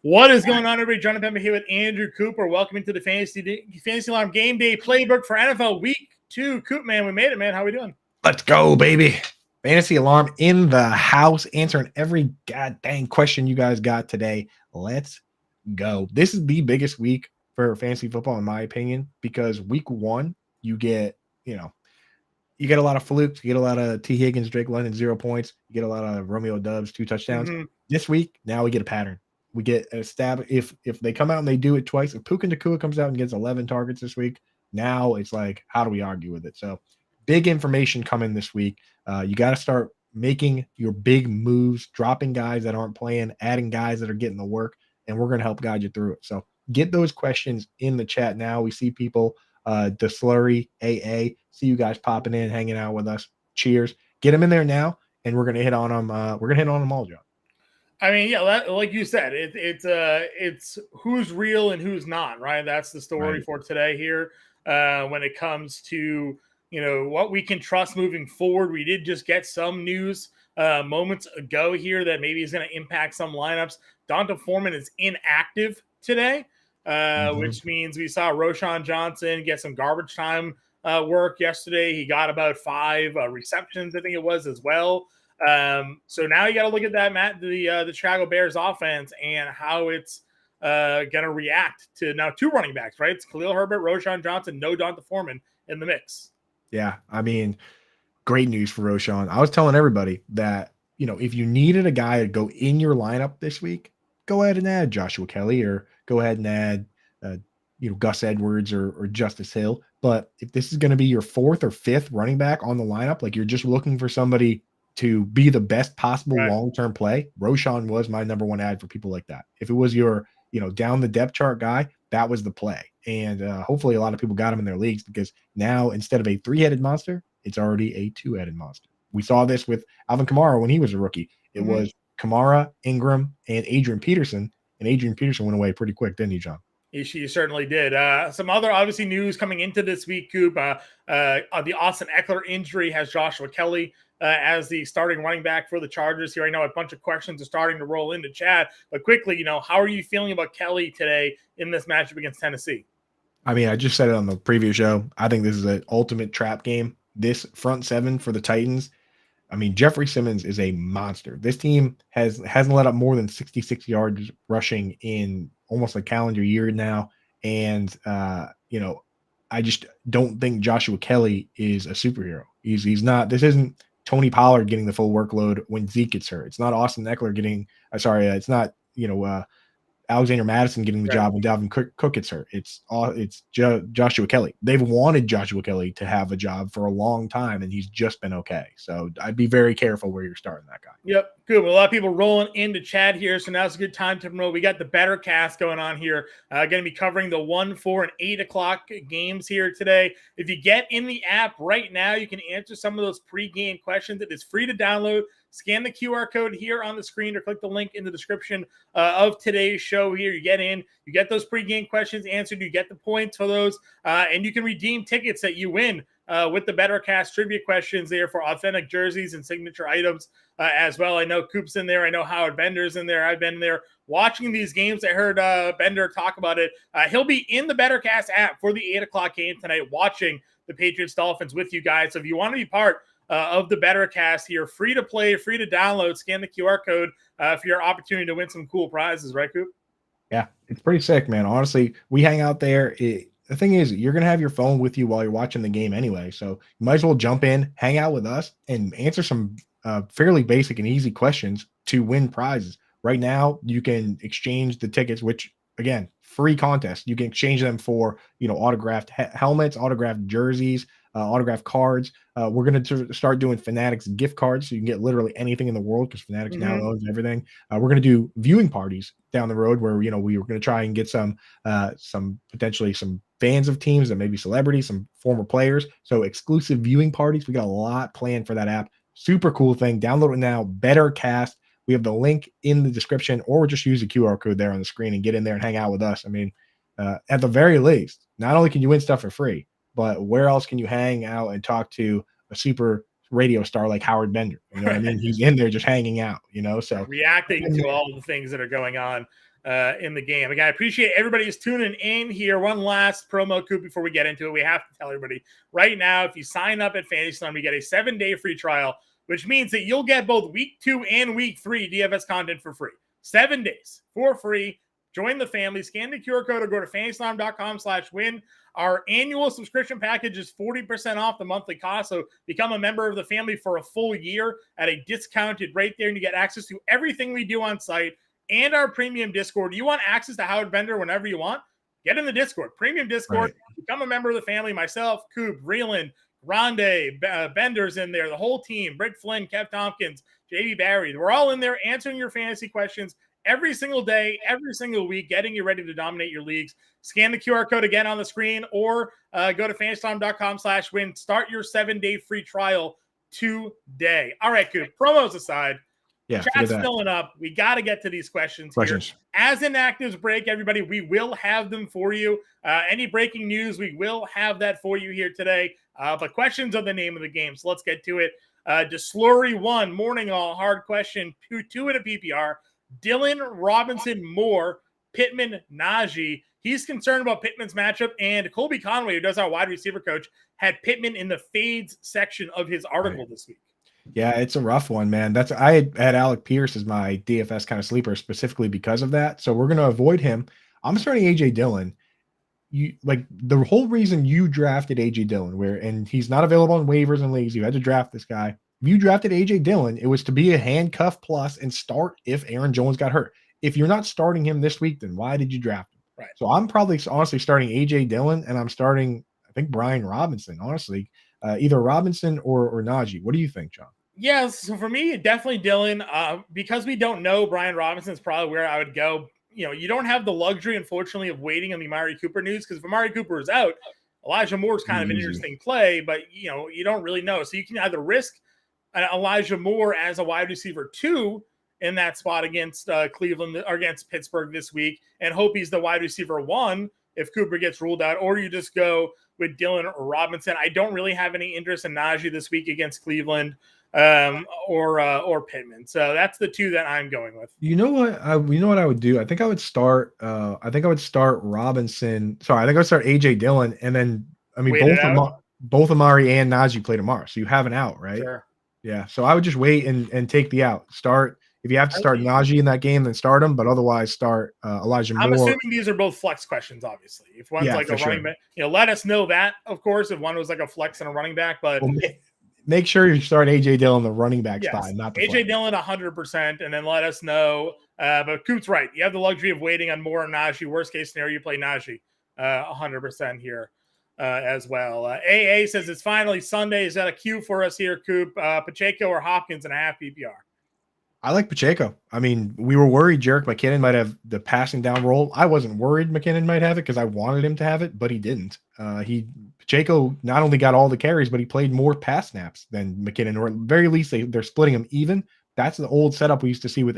What is going on, everybody? John Impemba here with Andrew Cooper. Welcome into the Fantasy Alarm Game Day Playbook for NFL Week 2. Coop, man, we made it, man. How we doing? Let's go, baby. Fantasy Alarm in the house, answering every goddamn question you guys got today. Let's go. This is the biggest week for fantasy football, in my opinion, because week 1, you get a lot of flukes. You get a lot of T. Higgins, Drake London, 0 points. You get a lot of Romeo Dubs, 2 touchdowns. This week, now we get a pattern. We get a stab. If they come out and they do it twice, if Puka Nacua comes out and gets 11 targets this week, now it's like, how do we argue with it? So big information coming this week. You got to start making your big moves, dropping guys that aren't playing, adding guys that are getting the work, and we're going to help guide you through it. So get those questions in the chat now. We see people, DeSlurry, AA, see you guys popping in, hanging out with us. Cheers. Get them in there now, and we're going to hit on them. We're going to hit on them all, John. I mean, yeah, like you said, it's who's real and who's not, right? That's the story for today here. When it comes to what we can trust moving forward, we did just get some news moments ago here that maybe is going to impact some lineups. Donta Foreman is inactive today, which means we saw Roschon Johnson get some garbage time work yesterday. He got about 5 receptions, I think it was, as well. So now you got to look at that, Matt, the Chicago Bears offense and how it's going to react to now 2 running backs, right? It's Khalil Herbert, Roschon Johnson, no Donta Foreman in the mix. Yeah, I mean, great news for Roschon. I was telling everybody that, if you needed a guy to go in your lineup this week, go ahead and add Joshua Kelly or go ahead and add, Gus Edwards or Justice Hill. But if this is going to be your 4th or 5th running back on the lineup, like you're just looking for somebody to be the best possible long-term play, Roschon was my number 1 ad for people like that. If it was your, down the depth chart guy, that was the play. And hopefully a lot of people got him in their leagues because now instead of a 3-headed monster, it's already a 2-headed monster. We saw this with Alvin Kamara when he was a rookie. It was Kamara, Ingram, and Adrian Peterson. And Adrian Peterson went away pretty quick, didn't he, John? She certainly did. Some other obviously news coming into this week, Coop. The Austin Eckler injury has Joshua Kelly as the starting running back for the Chargers here. I know a bunch of questions are starting to roll into chat, but quickly, how are you feeling about Kelly today in this matchup against Tennessee? I mean, I just said it on the previous show. I think this is an ultimate trap game. This front 7 for the Titans. I mean, Jeffrey Simmons is a monster. This team hasn't let up more than 66 yards rushing in almost a calendar year now. And, I just don't think Joshua Kelly is a superhero. He's not. This isn't Tony Pollard getting the full workload when Zeke gets hurt. It's not Austin Eckler getting it's not, Alexander Madison getting the job when Dalvin Cook gets hurt. It's Joshua Kelly. They've wanted Joshua Kelly to have a job for a long time, and he's just been okay. So I'd be very careful where you're starting that guy. Yep, good. Well, a lot of people rolling into chat here, so now's a good time to promote. We got the Better Cast going on here. Going to be covering the 1, 4, and 8 o'clock games here today. If you get in the app right now, you can answer some of those pre-game questions. It is free to download. Scan the QR code here on the screen or click the link in the description of today's show here. You get in, you get those pregame questions answered, you get the points for those, and you can redeem tickets that you win with the Bettercast trivia questions there for authentic jerseys and signature items as well. I know Coop's in there. I know Howard Bender's in there. I've been there watching these games. I heard Bender talk about it. He'll be in the Bettercast app for the 8 o'clock game tonight watching the Patriots-Dolphins with you guys. So if you want to be part of the Bettercast here, free to play, free to download, scan the QR code for your opportunity to win some cool prizes, right, Coop? Yeah, it's pretty sick, man. Honestly, we hang out there. The thing is, you're going to have your phone with you while you're watching the game anyway, so you might as well jump in, hang out with us, and answer some fairly basic and easy questions to win prizes. Right now, you can exchange the tickets, which, again, free contest. You can exchange them for, autographed helmets, autographed jerseys, autographed cards. We're going to start doing Fanatics gift cards, so you can get literally anything in the world because Fanatics now owns everything. We're going to do viewing parties down the road where, we were going to try and get some potentially some fans of teams that may be celebrities, some former players. So exclusive viewing parties. We got a lot planned for that app. Super cool thing. Download it now. Bettercast. We have the link in the description, or just use the QR code there on the screen and get in there and hang out with us. I mean, at the very least, not only can you win stuff for free, but where else can you hang out and talk to a super radio star like Howard Bender? You know what I mean? He's in there just hanging out, so reacting to all the things that are going on in the game. Again, I appreciate everybody who's tuning in here. One last promo coup before we get into it. We have to tell everybody right now, if you sign up at Fantasy Slam, you get a 7-day free trial, which means that you'll get both week 2 and week 3 DFS content for free. 7 days for free. Join the family. Scan the QR code or go to fantasyslam.com/win. Our annual subscription package is 40% off the monthly cost. So become a member of the family for a full year at a discounted rate there, and you get access to everything we do on site and our premium Discord. You want access to Howard Bender whenever you want? Get in the Discord. Premium Discord. Right. Become a member of the family. Myself, Coop, Vreeland, Grande, Bender's in there. The whole team. Britt Flynn, Kev Tompkins, JB Barry. We're all in there answering your fantasy questions every single day, every single week, getting you ready to dominate your leagues. Scan the QR code again on the screen or go to fantasyslam.com/win. Start your 7-day free trial today. All right, Coop. Promos aside, chat's filling up. We got to get to these questions here. As Inactives break, everybody, we will have them for you. Any breaking news, we will have that for you here today. But questions are the name of the game, so let's get to it. DeSlurry 1, morning all, hard question, 2 in a PPR. Dylan, Robinson, Moore, Pittman, Najee. He's concerned about Pittman's matchup, and Colby Conway, who does our wide receiver coach, had Pittman in the fades section of his article this week. Yeah, it's a rough one, man. I had Alec Pierce as my DFS kind of sleeper specifically because of that. So we're going to avoid him. I'm starting AJ Dillon. The whole reason you drafted AJ Dillon, and he's not available on waivers and leagues, you had to draft this guy. If you drafted AJ Dillon, it was to be a handcuff plus and start if Aaron Jones got hurt. If you're not starting him this week, then why did you draft him? Right. So I'm probably honestly starting AJ Dillon, and I'm starting, I think, Brian Robinson, honestly, either Robinson or Najee. What do you think, John? Yeah, so for me, definitely Dillon. Because we don't know, Brian Robinson is probably where I would go. You don't have the luxury, unfortunately, of waiting on the Amari Cooper news, because if Amari Cooper is out, Elijah Moore is kind of an interesting play, but you don't really know. So you can either risk Elijah Moore as a wide receiver 2 in that spot against Cleveland or against Pittsburgh this week and hope he's the wide receiver 1 if Cooper gets ruled out, or you just go with Dillon or Robinson. I don't really have any interest in Najee this week against Cleveland or Pittman. So that's the 2 that I'm going with. You know what I would do? I think I would start Robinson. Sorry, I think I would start AJ Dillon, and then both Amari and Najee play tomorrow. So you have an out, right? Sure. Yeah. So I would just wait and take the out. Start if you have to start Najee in that game, then start him. But otherwise, start Elijah Moore. I'm assuming these are both flex questions, obviously. If one's like a running back, let us know that, of course, if one was like a flex and a running back. But make sure you start AJ Dillon the running back spot, not the AJ Dillon 100%, and then let us know. But Coop's right. You have the luxury of waiting on Moore and Najee. Worst case scenario, you play Najee 100% here. As well. AA says it's finally Sunday. Is that a cue for us here, Coop? Pacheco or Hopkins in a half PPR? I like Pacheco. I mean, we were worried Jerick McKinnon might have the passing down role. I wasn't worried McKinnon might have it because I wanted him to have it, but he didn't. Pacheco not only got all the carries, but he played more pass snaps than McKinnon, or at the very least they're splitting them even. That's the old setup we used to see with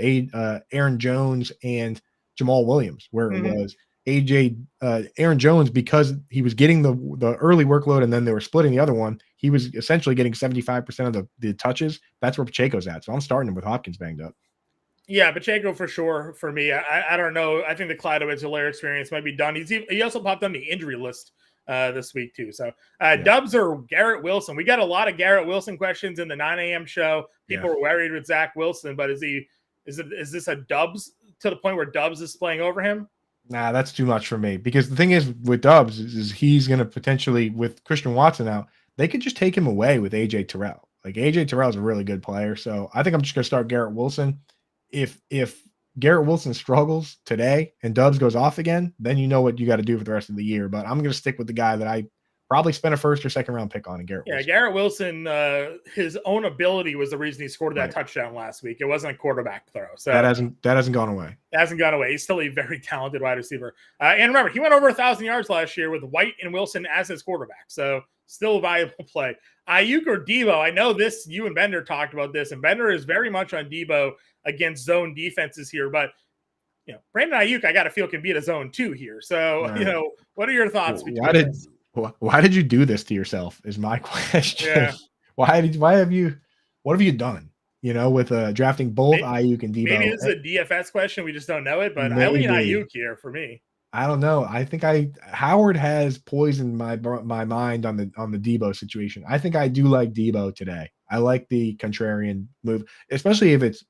Aaron Jones and Jamal Williams, where it was Aaron Jones, because he was getting the early workload and then they were splitting the other one. He was essentially getting 75% of the touches. That's where Pacheco's at. So I'm starting him with Hopkins banged up. Yeah, Pacheco for sure for me. I don't know. I think the Clyde Edwards-Helaire experience might be done. He also popped on the injury list this week too. So Dubs or Garrett Wilson. We got a lot of Garrett Wilson questions in the 9 a.m. show. People were worried with Zach Wilson, but is this a Dubs to the point where Dubs is playing over him? Nah, that's too much for me, because the thing is with Dubs is he's going to potentially, with Christian Watson out, they could just take him away with AJ Terrell. Like AJ Terrell is a really good player. So I think I'm just going to start Garrett Wilson. If Garrett Wilson struggles today and Dubs goes off again, then you know what you got to do for the rest of the year. But I'm going to stick with the guy that I probably spent a first or second round pick on in Garrett Wilson. Garrett Wilson, his own ability was the reason he scored that touchdown last week. It wasn't a quarterback throw. So that hasn't gone away. It hasn't gone away. He's still a very talented wide receiver. And remember, he went over 1,000 yards last year with White and Wilson as his quarterback. So still a valuable play. Ayuk or Debo? I know this, you and Bender talked about this, and Bender is very much on Debo against zone defenses here. But, Brandon Ayuk, I got to feel, can beat a zone 2 here. So, what are your thoughts? Why did you do this to yourself is my question. Yeah. What have you done? with drafting both Ayuk and Debo. Maybe it's a DFS question. We just don't know it, but Maybe. I lean Ayuk here for me. I don't know. I think Howard has poisoned my mind on the Debo situation. I think I do like Debo today. I like the contrarian move, especially if it's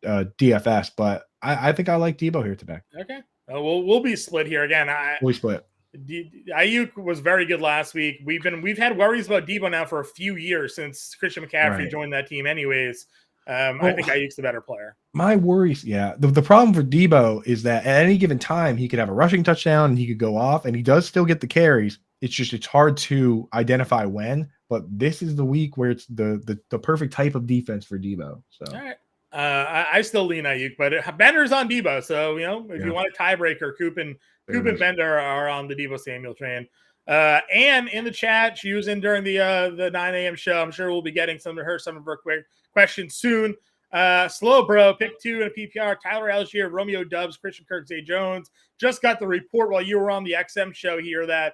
DFS. But I think I like Debo here today. Okay. We'll be split here again. We split. Ayuk was very good last week. We've had worries about Debo now for a few years since Christian McCaffrey joined that team. Anyways, I think Ayuk's the better player. My worries, the problem for Debo is that at any given time he could have a rushing touchdown and he could go off, and he does still get the carries. It's hard to identify when. But this is the week where it's the perfect type of defense for Debo. So all right. I still lean Ayuk, but Bender's on Debo. So, if you want a tiebreaker, Coop and Bender are on the Debo Samuel train. And in the chat, she was in during the 9 a.m. show. I'm sure we'll be getting some of her quick questions soon. Slow Bro, pick 2 in a PPR. Tyler Algier, Romeo Dubs, Christian Kirk, Zay Jones. Just got the report while you were on the XM show here that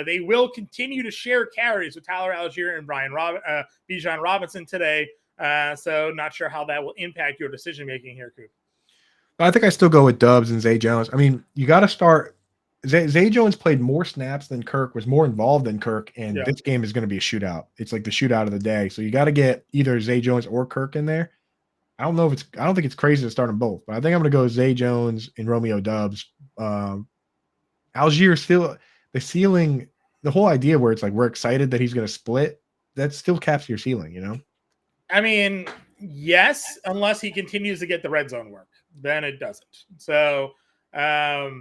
they will continue to share carries with Tyler Algier and Bijan Robinson today. So not sure how that will impact your decision making here, Coop. I think I still go with Dubs and Zay Jones. I mean, you got to start. Zay Jones played more snaps than Kirk, was more involved than Kirk, and this game is going to be a shootout. It's like the shootout of the day. So you got to get either Zay Jones or Kirk in there. I don't think it's crazy to start them both, but I think I'm going to go Zay Jones and Romeo Dubs. Algier still the ceiling, the whole idea where it's like we're excited that he's going to split. That still caps your ceiling, I mean, yes, unless he continues to get the red zone work, then it doesn't. So, I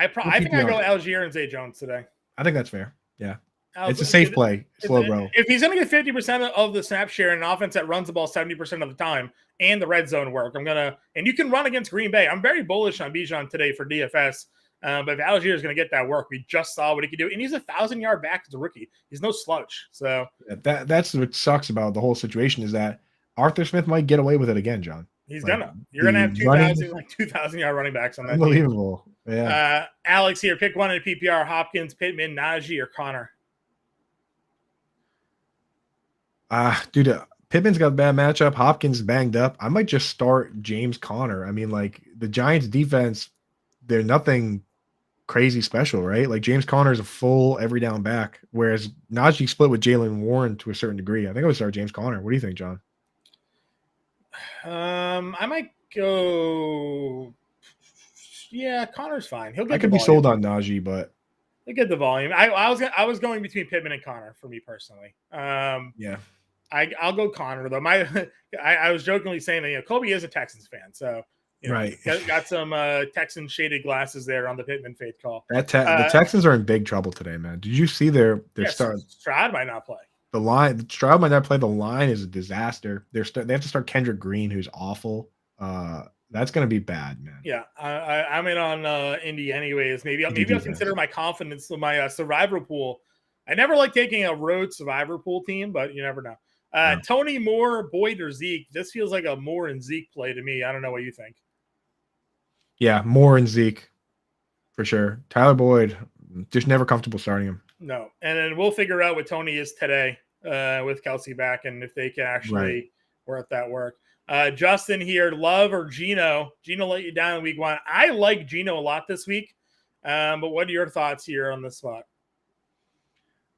think I go Algier and Zay Jones today. I think that's fair. Yeah. It's a safe play. Slow Bro. If he's going to get 50% of the snap share in an offense that runs the ball 70% of the time and the red zone work, and you can run against Green Bay. I'm very bullish on Bijan today for DFS. But if Algier is going to get that work, we just saw what he could do. And he's a 1,000-yard back as a rookie. He's no slouch. So that's what sucks about the whole situation is that Arthur Smith might get away with it again, John. You're going to have 2,000-yard running backs on that Unbelievable. team. Yeah. Alex here, pick one in a PPR, Hopkins, Pittman, Najee, or Connor. Dude, Pittman's got a bad matchup. Hopkins banged up. I might just start James Conner. I mean, like the Giants defense, they're nothing crazy special, right? Like James Conner is a full every down back, whereas Najee split with Jalen Warren to a certain degree. I think I would start James Conner. What do you think, John? I might go. Yeah, Connor's fine. He'll get. I could be sold on Najee, but he'll get the volume. I was going between Pittman and Connor for me personally. Yeah. I'll go Connor though. I was jokingly saying that Kobe is a Texans fan, so right, got some Texan shaded glasses there on the Pittman fade call. The Texans are in big trouble today, man. Did you see their start? Stroud might not play. Stroud might not play. The line is a disaster. They have to start Kendrick Green, who's awful. That's going to be bad, man. Yeah, I'm in on Indy anyways. Maybe I'll consider my confidence in my survivor pool. I never like taking a road survivor pool team, but you never know. Tony Moore, Boyd, or Zeke. This feels like a Moore and Zeke play to me. I don't know what you think. Yeah, Moore and Zeke for sure. Tyler Boyd, just never comfortable starting him. No, and then we'll figure out what Tony is today with Kelsey back and if they can actually work that work. Justin here, Love or Geno? Geno let you down in week 1. I like Geno a lot this week, but what are your thoughts here on this spot?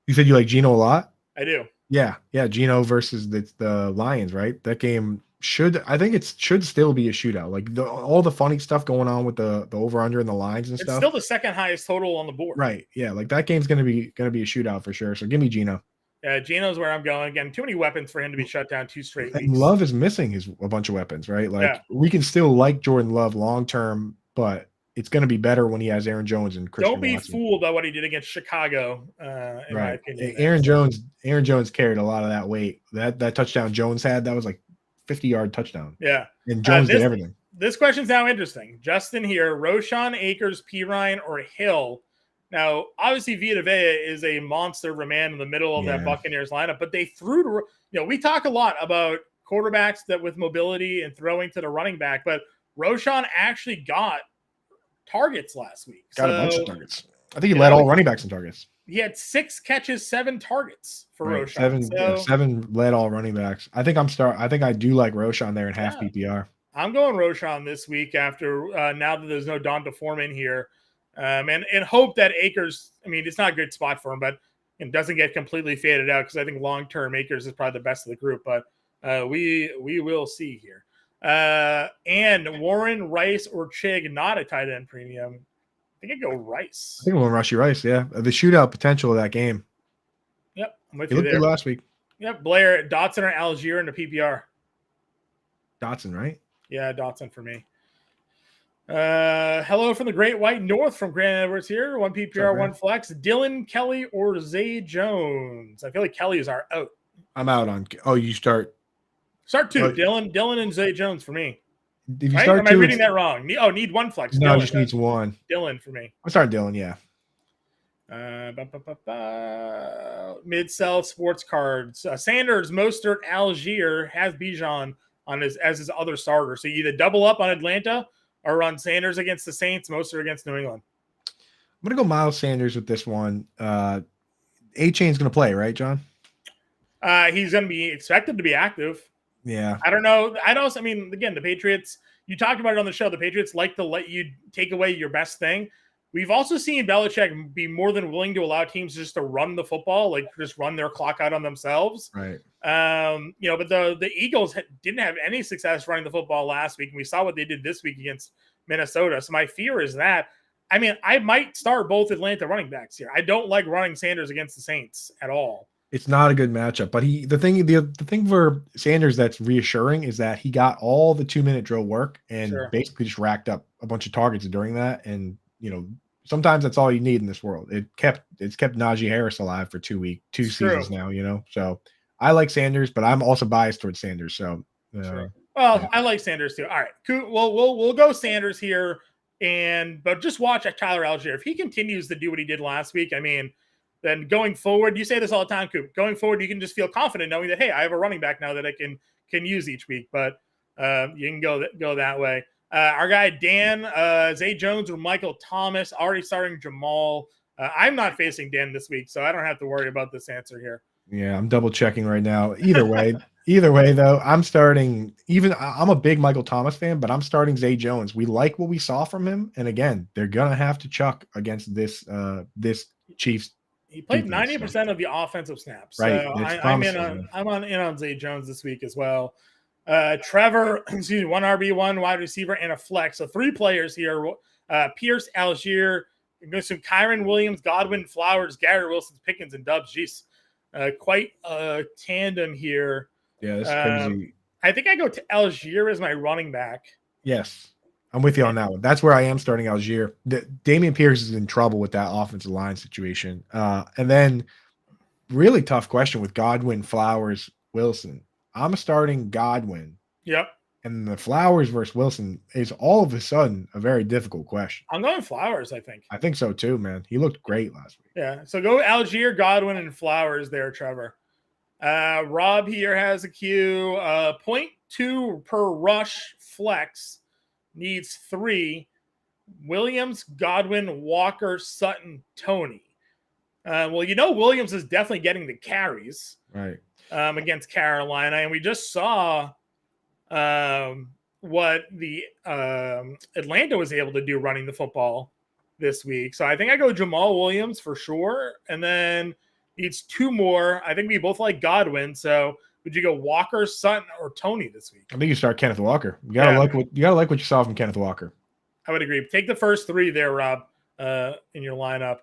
You said you like Geno a lot? I do. Yeah, Geno versus the Lions, right? That game should still be a shootout. Like all the funny stuff going on with the over under and the lines and stuff. It's still the second highest total on the board. Right. Yeah, like that game's gonna be a shootout for sure. So give me Geno. Yeah, Geno's where I'm going. Again, too many weapons for him to be shut down 2 straight weeks. And Love is missing a bunch of weapons, right? Like we can still like Jordan Love long term, but it's going to be better when he has Aaron Jones and Christian Don't be Watson. fooled by what he did against Chicago, in my opinion. Aaron Jones carried a lot of that weight. That touchdown Jones had, that was like 50-yard touchdown. Yeah. And Jones did everything. This question's now interesting. Justin here, Roshan, Akers, Pirine, or Hill? Now, obviously, Vita Vea is a monster of a man in the middle of that Buccaneers lineup, but they threw to, we talk a lot about quarterbacks that with mobility and throwing to the running back, but Roshan actually got targets last week. Got a bunch of targets. I think he led all running backs in targets. He had 6 catches, 7 targets for Right. Roschon. 7 led all running backs. I think I do like Roschon there in half PPR. I'm going Roschon this week after now that there's no Donta Foreman here, and hope that Akers. I mean, it's not a good spot for him, but it doesn't get completely faded out because I think long term Akers is probably the best of the group. But we will see here. And Warren, Rice, or Chig, not a tight end premium. I think I'd go Rice. I think I'm going Rushy Rice. Yeah, the shootout potential of that game. Yep, I'm with he you looked there. good last week. Yep, Blair, Dotson, or Algier in the PPR. Dotson, right? Yeah, Dotson for me. Hello from the Great White North from Grant Edwards here. 1 PPR, 1 flex. Dylan, Kelly, or Zay Jones? I feel like Kelly is our out. I'm out on. Oh, you start. Start 2. Dylan and Zay Jones for me. If you start am I reading that wrong? Need 1 flex. No, Dylan just needs 1. Dylan for me. I'll start Dylan, yeah. Mid-sell sports cards. Sanders, Mostert, Algier has Bijan on as his other starter. So you either double up on Atlanta or run Sanders against the Saints, Mostert against New England. I'm going to go Miles Sanders with this one. A-Chain's going to play, right, John? He's going to be expected to be active. Yeah. I don't know. Again, the Patriots, you talked about it on the show. The Patriots like to let you take away your best thing. We've also seen Belichick be more than willing to allow teams just to run the football, like just run their clock out on themselves. Right. But the Eagles didn't have any success running the football last week, and we saw what they did this week against Minnesota. So my fear is that, I might start both Atlanta running backs here. I don't like running Sanders against the Saints at all. It's not a good matchup, but the thing for Sanders that's reassuring is that he got all the 2-minute drill work and basically just racked up a bunch of targets during that. And sometimes that's all you need in this world. It's kept Najee Harris alive for 2 seasons now. So I like Sanders, but I'm also biased towards Sanders. So I like Sanders too. All right, cool. Well, we'll go Sanders here, but just watch Tyler Algier. If he continues to do what he did last week, then going forward, you say this all the time, Coop. Going forward, you can just feel confident knowing that, hey, I have a running back now that I can use each week. But you can go that way. Our guy Dan, Zay Jones or Michael Thomas, already starting Jamal. I'm not facing Dan this week, so I don't have to worry about this answer here. Yeah, I'm double checking right now. Either way, though, I'm starting. I'm a big Michael Thomas fan, but I'm starting Zay Jones. We like what we saw from him, and again, they're gonna have to chuck against this Chiefs. He played 90% of the offensive snaps. Right. So I'm in on Zay Jones this week as well. Trevor, 1 RB, 1 wide receiver, and a flex. So 3 players here. Pierce, Algier, some Kyron Williams, Godwin, Flowers, Garrett Wilson, Pickens, and Dubs. Jeez. Quite a tandem here. Yeah, that's crazy. I think I go to Algier as my running back. Yes. I'm with you on that one. That's where I am starting Algier. Damian Pierce is in trouble with that offensive line situation. And then really tough question with Godwin, Flowers, Wilson. I'm starting Godwin. Yep. And the Flowers versus Wilson is all of a sudden a very difficult question. I'm going Flowers, I think. I think so too, man. He looked great last week. Yeah. So go Algier, Godwin, and Flowers there, Trevor. Rob here has a Q. 0.2 per rush flex. Needs 3. Williams, Godwin, Walker, Sutton, Tony. Williams is definitely getting the carries against Carolina. And we just saw what the Atlanta was able to do running the football this week. So I think I go Jamal Williams for sure. And then needs 2 more. I think we both like Godwin. So would you go Walker, Sutton, or Tony this week? I think you start Kenneth Walker. You gotta like what you saw from Kenneth Walker. I would agree. Take the first 3 there, Rob, in your lineup.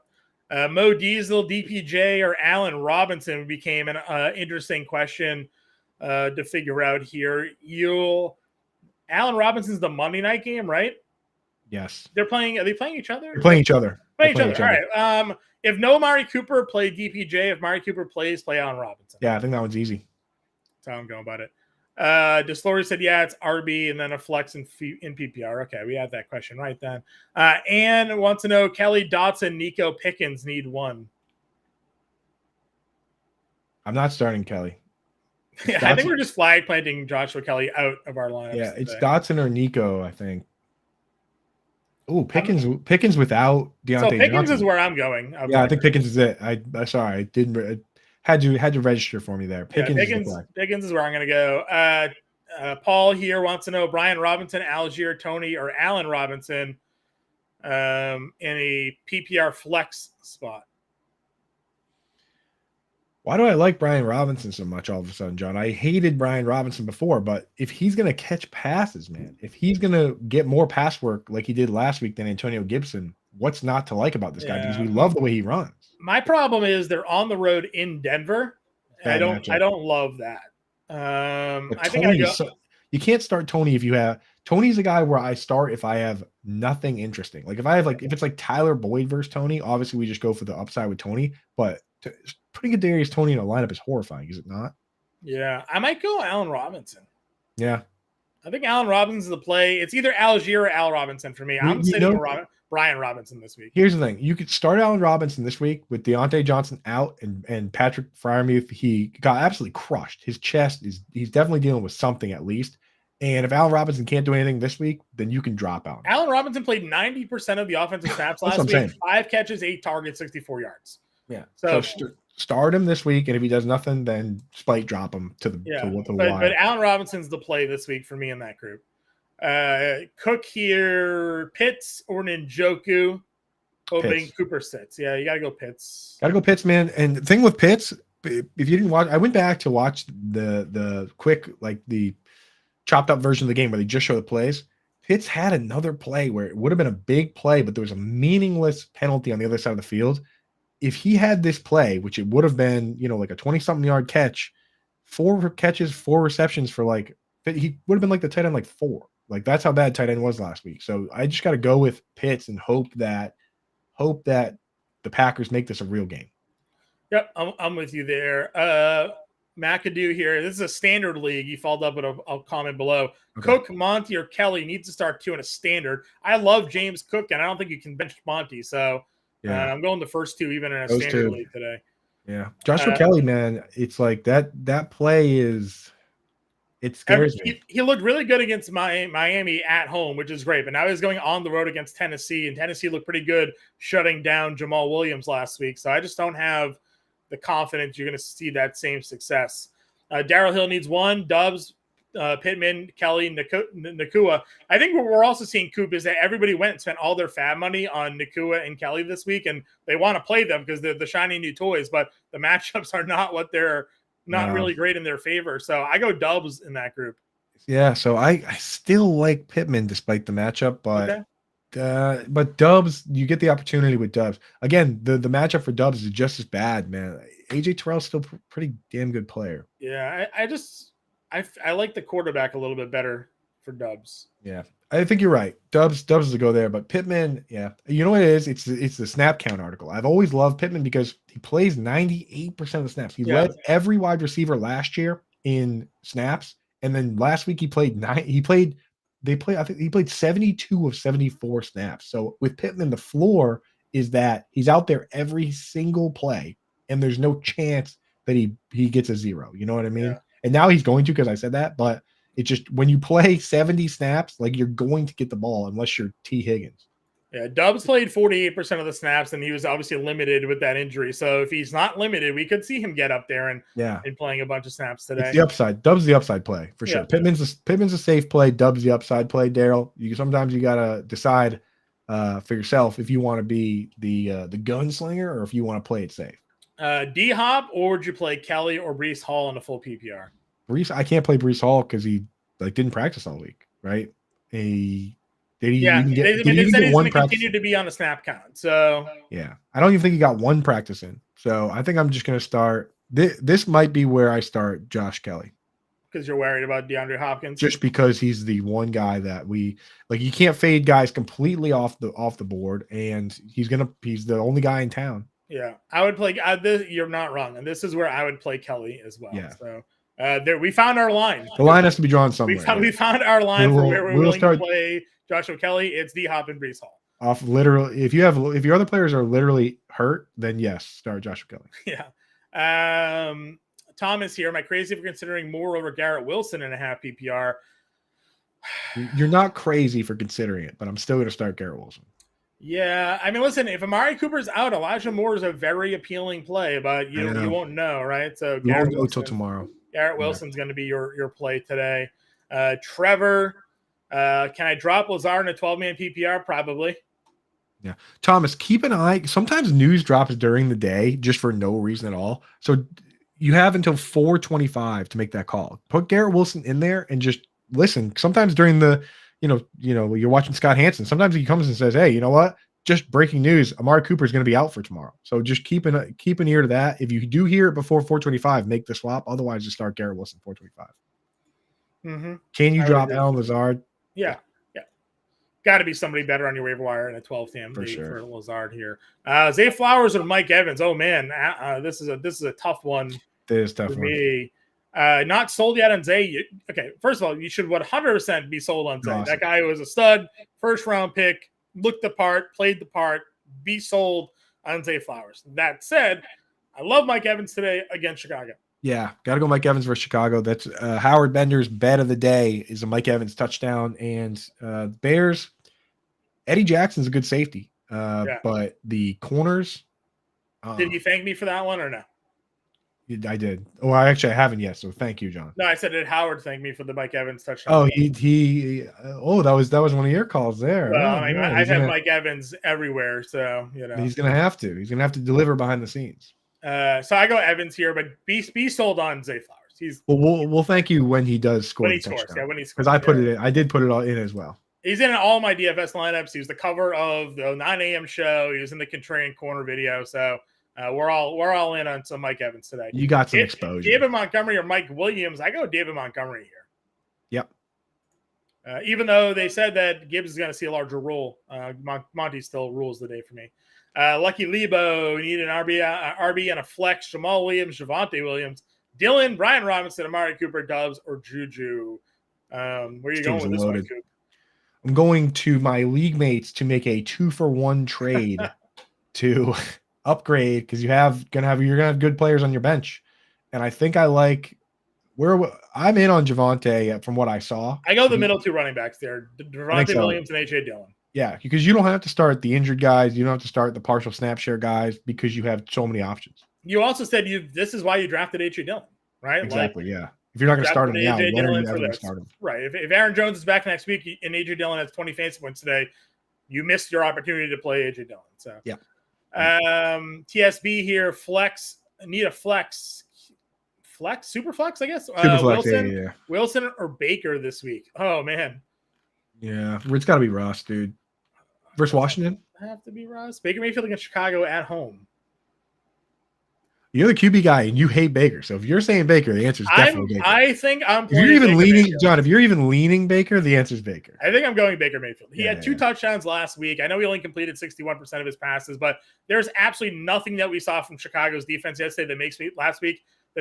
Mo Diesel, DPJ, or Allen Robinson became an interesting question to figure out here. Allen Robinson's the Monday night game, right? Yes. Are they playing each other? They're playing each other. All right. If no Amari Cooper, play DPJ. If Amari Cooper plays, play Allen Robinson. Yeah, I think that one's easy. That's how I'm going about it. Deslory said, yeah, it's RB and then a flex in PPR. Okay, we had that question right then. Ann wants to know, Kelly, Dotson, Nico, Pickens need 1. I'm not starting Kelly. Yeah, I think we're just flag planting Joshua Kelly out of our lineup. Yeah, it's Dotson or Nico, I think. Oh, Pickens without So Deontay Pickens is Johnson. where I'm going. Yeah, I think Pickens is it. I sorry, I didn't had to register for me there. Yeah, Pickens is the play. Pickens is where I'm going to go. Paul here wants to know Brian Robinson, Algier, Tony, or Allen Robinson in a PPR flex spot. Why do I like Brian Robinson so much all of a sudden, John? I hated Brian Robinson before, but if he's going to catch passes, man, if he's going to get more pass work like he did last week than Antonio Gibson, what's not to like about this guy? Because we love the way he runs. My problem is they're on the road in Denver. I don't love that. I think you can't start Tony if you have Tony's a guy where I start if I have nothing interesting. Like if I have if it's like Tyler Boyd versus Tony, obviously we just go for the upside with Tony. But putting a Darius Tony in a lineup is horrifying, is it not? Yeah, I might go Allen Robinson. Yeah, I think Allen Robinson's the play. It's either Algier or Al Robinson for me. I'm sitting Brian Robinson this week. Here's the thing: you could start Allen Robinson this week with Deontay Johnson out and Patrick Freiermuth. He got absolutely crushed. His chest he's definitely dealing with something at least. And if Allen Robinson can't do anything this week, then you can drop out. Allen Robinson played 90% of the offensive snaps last week. Saying. 5 catches, 8 targets, 64 yards. Yeah. So start him this week, and if he does nothing, then spike drop him to the wire. But Allen Robinson's the play this week for me in that group. Cook here, Pitts or Njoku, hoping Cooper sits. Yeah, you got to go Pitts. Got to go Pitts, man. And the thing with Pitts, if you didn't watch, I went back to watch the quick, like the chopped up version of the game where they just show the plays. Pitts had another play where it would have been a big play, but there was a meaningless penalty on the other side of the field. If he had this play, which it would have been, like a 20-something yard catch, 4 catches, 4 receptions for he would have been like the tight end 4. Like that's how bad tight end was last week. So I just got to go with Pitts and hope that the Packers make this a real game. Yep, I'm with you there. McAdoo here. This is a standard league. You followed up with a comment below. Okay. Cook, Monty, or Kelly needs to start 2 in a standard. I love James Cook, and I don't think you can bench Monty. So I'm going the first 2 even in a standard league today. Yeah, Joshua Kelly, man, it's like that play is. It scares me. He looked really good against Miami at home, which is great. But now he's going on the road against Tennessee, and Tennessee looked pretty good shutting down Jamal Williams last week. So I just don't have the confidence you're going to see that same success. Darrell Hill needs 1. Dubs, Pittman, Kelly, Nakua. I think what we're also seeing, Coop, is that everybody went and spent all their fab money on Nakua and Kelly this week, and they want to play them because they're the shiny new toys, but the matchups are not what they're not really great in their favor. So I go Dubs in that group. Yeah, so I still like Pittman despite the matchup, but Dubs, you get the opportunity with Dubs. Again, the matchup for Dubs is just as bad, man. AJ Terrell's still pretty damn good player. Yeah, I like the quarterback a little bit better for Dubs. Yeah, I think you're right. Dubs is to go there, but Pittman, yeah. You know what it is? It's the snap count article. I've always loved Pittman because he plays 98% of the snaps. He led every wide receiver last year in snaps, and then last week he played 72 of 74 snaps. So with Pittman, the floor is that he's out there every single play, and there's no chance that he gets a 0. You know what I mean? Yeah. And now he's going to, because I said that, but it just, when you play 70 snaps, like you're going to get the ball unless you're T. Higgins. Yeah, Dubs played 48% of the snaps, and he was obviously limited with that injury. So if he's not limited, we could see him get up there and playing a bunch of snaps today. It's the upside. Dubs the upside play for sure. Pittman's a safe play. Dubs the upside play. Daryl, sometimes you gotta decide for yourself if you want to be the gunslinger or if you want to play it safe. D Hop, or would you play Kelly or Breece Hall in a full PPR? I can't play Breece Hall because he didn't practice all week, right? He said he's going to continue to be on a snap count. So yeah, I don't even think he got 1 practice in. So I think I'm just going to start. This might be where I start Josh Kelly, because you're worried about DeAndre Hopkins. Just because he's the one guy that we like. You can't fade guys completely off the board, and he's the only guy in town. Yeah, I would play. You're not wrong, and this is where I would play Kelly as well. Yeah. So there we found our line. The line has to be drawn somewhere. We found our line for where we're willing to play Joshua Kelly. It's D Hop and Breece Hall. Off literally, if your other players are literally hurt, then yes, start Joshua Kelly. Yeah. Thomas here. Am I crazy for considering Moore over Garrett Wilson in a half PPR? You're not crazy for considering it, but I'm still going to start Garrett Wilson. Yeah, I mean, listen, if Amari Cooper's out, Elijah Moore is a very appealing play, but you won't know, right? So You won't know till tomorrow. Garrett Wilson's going to be your play today. Trevor, can I drop Lazard in a 12-man PPR? Probably. Yeah. Thomas, keep an eye. Sometimes news drops during the day just for no reason at all. So you have until 4:25 to make that call. Put Garrett Wilson in there and just listen. Sometimes during the, you're watching Scott Hansen. Sometimes he comes and says, "Hey, you know what? Just breaking news. Amari Cooper is going to be out for tomorrow." So just keep an ear to that. If you do hear it before 4:25, make the swap. Otherwise, just start Garrett Wilson 4:25. Mm-hmm. Can you drop Allen Lazard? Yeah. Got to be somebody better on your waiver wire in a 12-team for Lazard here. Zay Flowers or Mike Evans. Oh man, this is a tough one. It is tough for me. Not sold yet on Zay. Okay, first of all, you should 100% be sold on Zay. Awesome. That guy was a stud, first round pick, looked the part, played the part. Be sold on Zay Flowers. That said, I love Mike Evans today against Chicago. Yeah, got to go Mike Evans versus Chicago. That's Howard Bender's bet of the day is a Mike Evans touchdown. And Bears, Eddie Jackson's a good safety. But the corners. Did you thank me for that one or no? I did. Oh, I haven't yet. So thank you, John. No, I said did Howard thank me for the Mike Evans touchdown? Oh, that was one of your calls there. Well, I've had Mike Evans everywhere, so he's gonna have to. He's gonna have to deliver behind the scenes. So I go Evans here, but be sold on Zay Flowers. We'll thank you when he does score. When he scores, when he scores. Because I did put it all in as well. He's in all my DFS lineups. He was the cover of the 9 a.m. show. He was in the Contrarian Corner video. So we're all in on some Mike Evans today. You got some exposure. David Montgomery or Mike Williams. I go David Montgomery here. Yep. Even though they said that Gibbs is going to see a larger role, Monty still rules the day for me. Lucky Lebo, need an RB and a flex. Jamal Williams, Javonte Williams, Dylan, Brian Robinson, Amari Cooper, Doubs, or Juju. Where are you going with this one, Coop? I'm going to my league mates to make a 2-for-1 trade to upgrade because you're gonna have good players on your bench, and I think I like where I'm in on Javonte from what I saw. I go the middle two running backs there, Javonte Williams and AJ Dillon. Yeah, because you don't have to start the injured guys, you don't have to start the partial snap share guys because you have so many options. You also said this is why you drafted AJ Dillon, right? Exactly. Yeah. If you're not going to start him now, when are you ever going to start him? Right. If Aaron Jones is back next week and AJ Dillon has 20 fantasy points today, you missed your opportunity to play AJ Dillon. So yeah. TSB here, flex. Need a flex, super flex, I guess. Super flex, yeah. Wilson or Baker this week. Oh man. Yeah, it's got to be Ross, dude. Versus Washington. Have to be Ross. Baker Mayfield against Chicago at home. You're the QB guy and you hate Baker. So if you're saying Baker, the answer is definitely Baker. I think I'm if you're even leaning, John, if you're even leaning Baker, the answer is Baker. I think I'm going Baker Mayfield. He had 2 touchdowns last week. I know he only completed 61% of his passes, but there's absolutely nothing that we saw from Chicago's defense yesterday that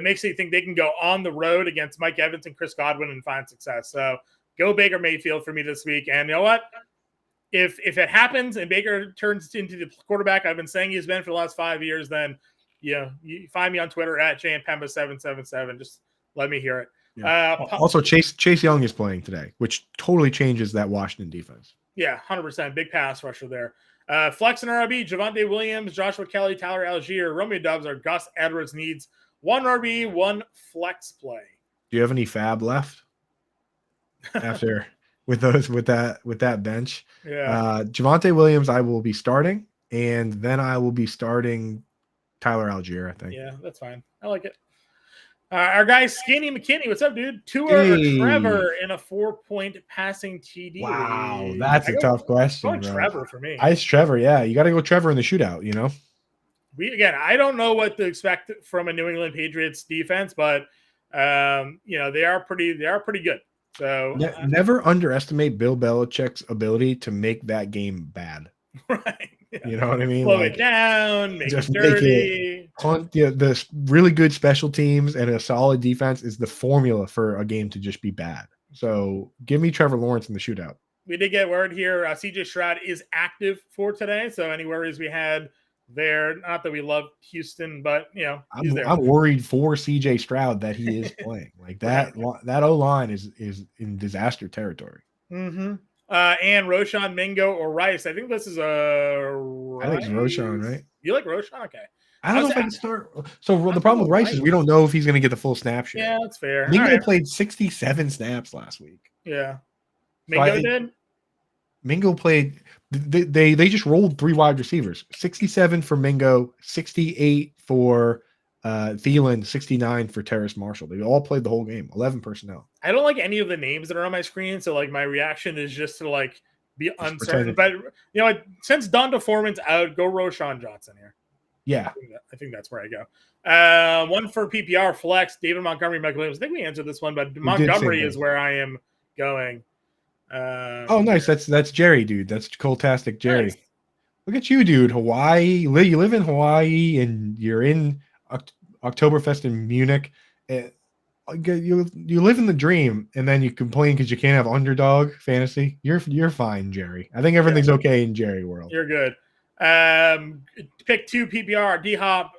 makes me think they can go on the road against Mike Evans and Chris Godwin and find success. So go Baker Mayfield for me this week. And you know what? If it happens and Baker turns into the quarterback I've been saying he's been for the last 5 years, then you find me on Twitter at JMPemba777. Just let me hear it. Yeah. Also, Chase Young is playing today, which totally changes that Washington defense. Yeah, 100%. Big pass rusher there. Flex and RB, Javonte Williams, Joshua Kelly, Tyler Algier, Romeo Doubs, or Gus Edwards needs 1 RB, 1 flex play. Do you have any fab left after with that bench? Yeah. Javonte Williams, I will be starting, and then I will be starting Tyler Algier, I think. Yeah, that's fine. I like it. Our guy Skinny McKinney, what's up, dude? Tua or Trevor in a 4-point passing TD? Wow, that's a tough question. Trevor for me. It's Trevor, yeah. You got to go Trevor in the shootout, you know? I don't know what to expect from a New England Patriots defense, but they are pretty good. So never underestimate Bill Belichick's ability to make that game bad. Right. Yeah. You know what I mean? Slow it down, make it dirty. The really good special teams and a solid defense is the formula for a game to just be bad. So give me Trevor Lawrence in the shootout. We did get word here. CJ Stroud is active for today. So any worries we had there, not that we love Houston, but I'm worried for CJ Stroud that he is playing like that. That O-line is in disaster territory. Mm-hmm. And Roshan, Mingo, or Rice. I think this is a I think it's Roshan, Rice. right? You like Roshan? Okay. I don't know if I can start. So I'm the gonna problem go with Rice is we don't know if he's going to get the full snap share. Yeah, that's fair. All Mingo right. played 67 snaps last week. Yeah. So Mingo did? Mingo played. They just rolled 3 wide receivers. 67 for Mingo, 68 for Thielen, 69 for Terrace Marshall. They all played the whole game. 11 personnel. I don't like any of the names that are on my screen, so like my reaction is just to like be Just uncertain. pretend. But you know, since Donta Foreman's out, go Roshan Johnson here. Yeah. I think that's where I go. One for PPR flex, David Montgomery, Michael Williams. I think we answered this one, but Montgomery is where I am going. Oh, nice. That's Jerry, dude. That's Coltastic Jerry. Nice. Look at you, dude. Hawaii. You live in Hawaii, and you're in Oktoberfest in Munich. You live in the dream, and then you complain because you can't have underdog fantasy. You're fine, Jerry. I think everything's okay in Jerry world. You're good. Pick 2 PPR: D Hop,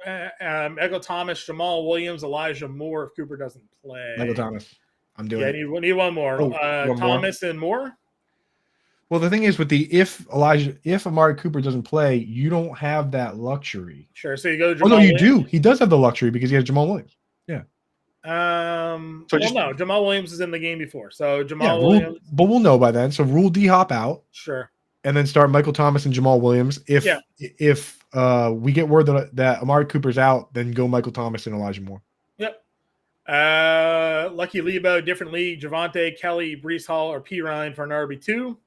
Michael Thomas, Jamal Williams, Elijah Moore. If Cooper doesn't play, Michael Thomas. I'm doing it. Need one more. One Thomas more. and Moore. Well, the thing is with if Amari Cooper doesn't play, you don't have that luxury. Sure. So you go Jamal. Oh no, you do. He does have the luxury because he has Jamal Williams. Yeah. No, Jamal Williams is in the game before. So Jamal Williams. But we'll know by then. So rule D Hop out. Sure. And then start Michael Thomas and Jamal Williams. If we get word that Amari Cooper's out, then go Michael Thomas and Elijah Moore. Yep. Lucky Lebo, different league. Javonte, Kelly, Brees Hall, or P. Ryan for an RB2.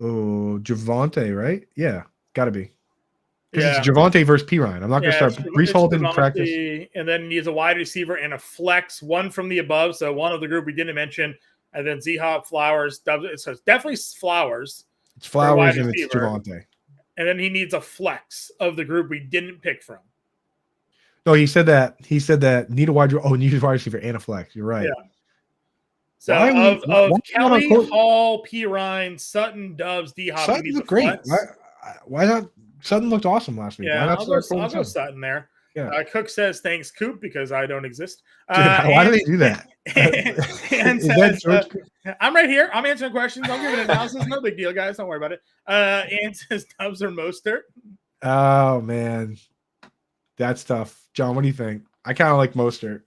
Oh, Javonte, right? Yeah, gotta be. Because it's Yeah. Javonte versus P. Ryan. I'm not going to start. Brees Hall didn't practice. And then he needs a wide receiver and a flex, one from the above. So one of the group we didn't mention. And then Z-Hop, Flowers, Dubs. So it's definitely Flowers. It's Flowers and it's Javonte. And then he needs a flex of the group we didn't pick from. No, he said that. Need a wide receiver and a flex. You're right. Yeah. So of Kelly, Hall, P. Ryan, Sutton, Dubs, D-Hop. Sutton looked great. Why not? Sutton looked awesome last week. Yeah, I'll go Sutton there. Yeah. Cook says, thanks, Coop, because I don't exist. Why do they do that? And says, I'm right here. I'm answering questions. I'll give an analysis. No big deal, guys. Don't worry about it. And says, Dubs or Mostert? Oh, man. That's tough. John, what do you think? I kind of like Mostert.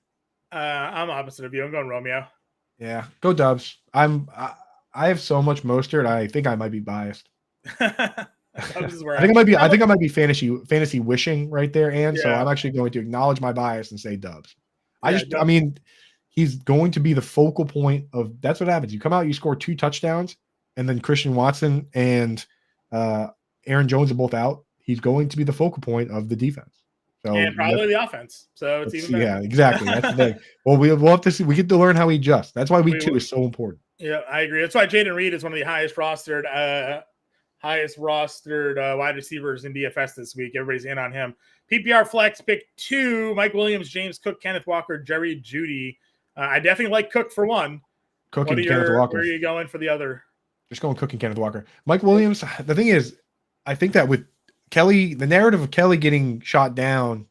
I'm opposite of you. I'm going Romeo. Yeah, go Dubs. I have so much Mostert. I think I might be biased. I think I might be fantasy wishing right there, and so I'm actually going to acknowledge my bias and say Dubs. I mean, he's going to be the focal point of. That's what happens. You come out, you score 2 touchdowns, and then Christian Watson and Aaron Jones are both out. He's going to be the focal point of the defense. So and probably the offense. So it's even better. Yeah, exactly. That's the thing. Well, we'll have to see. We get to learn how he adjusts. That's why week 2 is so important. Yeah, I agree. That's why Jaden Reed is one of the highest rostered wide receivers in DFS this week. Everybody's in on him. PPR flex pick 2: Mike Williams, James Cook, Kenneth Walker, Jerry Jeudy. I definitely like Cook for one. Cook and Kenneth Walker. Where are you going for the other? Just going Cook and Kenneth Walker. Mike Williams. The thing is, I think that with Kelly, the narrative of Kelly getting shut down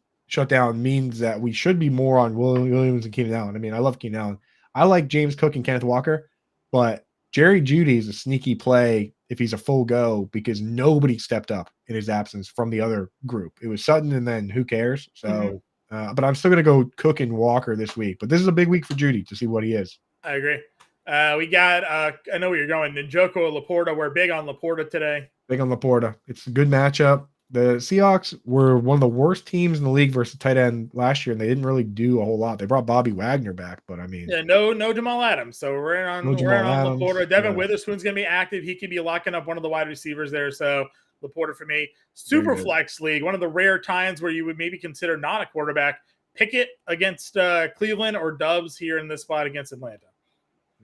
means that we should be more on Williams and Keenan Allen. I mean, I love Keenan Allen. I like James Cook and Kenneth Walker, but Jerry Jeudy is a sneaky play if he's a full go because nobody stepped up in his absence from the other group. It was Sutton, and then who cares? So, but I'm still going to go Cook and Walker this week. But this is a big week for Jeudy to see what he is. I agree. We got, I know where you're going, Njoku or Laporta. We're big on Laporta today. Big on Laporta. It's a good matchup. The Seahawks were one of the worst teams in the league versus tight end last year, and they didn't really do a whole lot. They brought Bobby Wagner back, but I mean, no Jamal Adams. So we're in on Laporta. Devin Witherspoon's going to be active. He could be locking up one of the wide receivers there. So Laporta for me. Super flex league, one of the rare times where you would maybe consider not a quarterback. Pickett against Cleveland or Dubs here in this spot against Atlanta.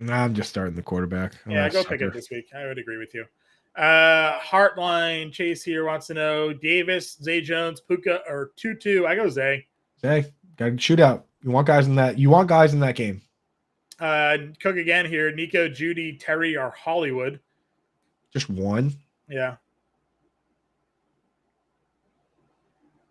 I'm just starting the quarterback. Go Pickett this week. I would agree with you. Heartline Chase here wants to know Davis, Zay Jones, Puka, or Tutu. I go Zay. Zay, got to shoot out. You want guys in that game. Cook again here. Nico, Judy, Terry, or Hollywood. Just one. Yeah.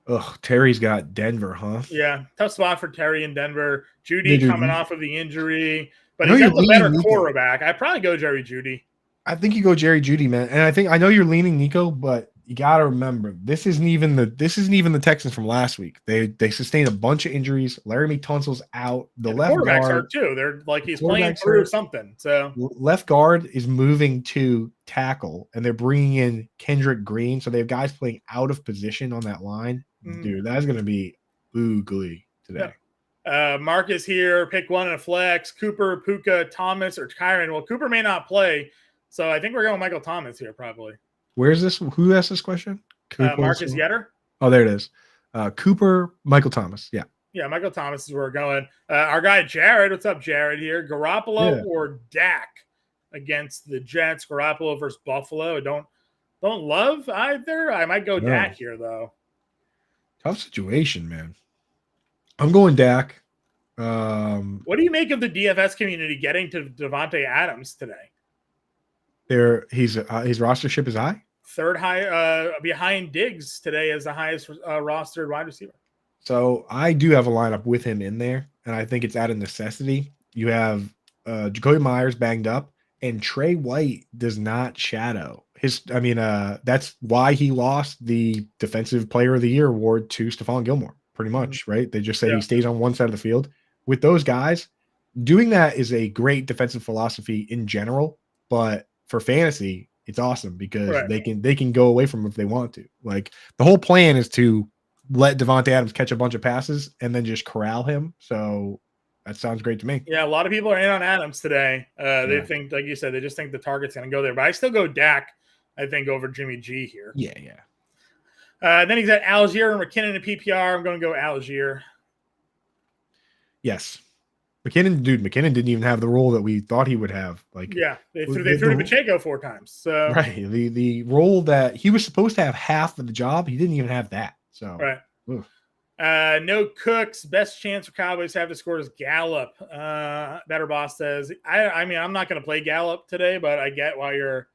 Ugh, Terry's got Denver, huh? Yeah, tough spot for Terry in Denver. Judy coming off of the injury. But I know he's you're got the better leaning Nico. quarterback. I'd probably go Jerry Jeudy. I think you go Jerry Jeudy, man. And I know you're leaning Nico, but you got to remember this isn't even the Texans from last week. They sustained a bunch of injuries. Laramie Tunsil's out. The And the left quarterback's guard hurt too. They're like he's playing quarterback's through hurt. something. So Left guard is moving to tackle, and they're bringing in Kendrick Green. So they have guys playing out of position on that line. Dude, that's going to be ugly today. Mark is here. Pick one in a flex. Cooper, Puka, Thomas, or Kyron. Well, Cooper may not play, so I think we're going Michael Thomas here probably. Where's this? Who asked this question? Marcus Yetter. Oh, there it is. Cooper, Michael Thomas. Yeah. Yeah, Michael Thomas is where we're going. Our guy Jared, what's up, Jared? Here, Garoppolo or Dak against the Jets. Garoppolo versus Buffalo. Don't love either. I might go Dak here though. Tough situation, man. I'm going Dak. What do you make of the DFS community getting to Devontae Adams today? His rostership is high. Third high behind Diggs today as the highest rostered wide receiver. So I do have a lineup with him in there, and I think it's out of necessity. You have Jacoby Myers banged up, and Trey White does not shadow his. I mean, that's why he lost the Defensive Player of the Year award to Stephon Gilmore. Pretty much, right? They just say he stays on one side of the field. With those guys, doing that is a great defensive philosophy in general, but for fantasy, it's awesome because they can go away from him if they want to. Like the whole plan is to let Devontae Adams catch a bunch of passes and then just corral him. So that sounds great to me. Yeah, a lot of people are in on Adams today. They think, like you said, they just think the target's going to go there. But I still go Dak, I think, over Jimmy G here. Yeah. Then he's at Algier and McKinnon in PPR. I'm going to go Algier. Yes. McKinnon didn't even have the role that we thought he would have. Like, they threw to Pacheco 4 times. So right, the role that he was supposed to have half of the job, he didn't even have that. So no Cooks. Best chance for Cowboys to have to score is Gallup. Better Boss says. I mean, I'm not going to play Gallup today, but I get why you're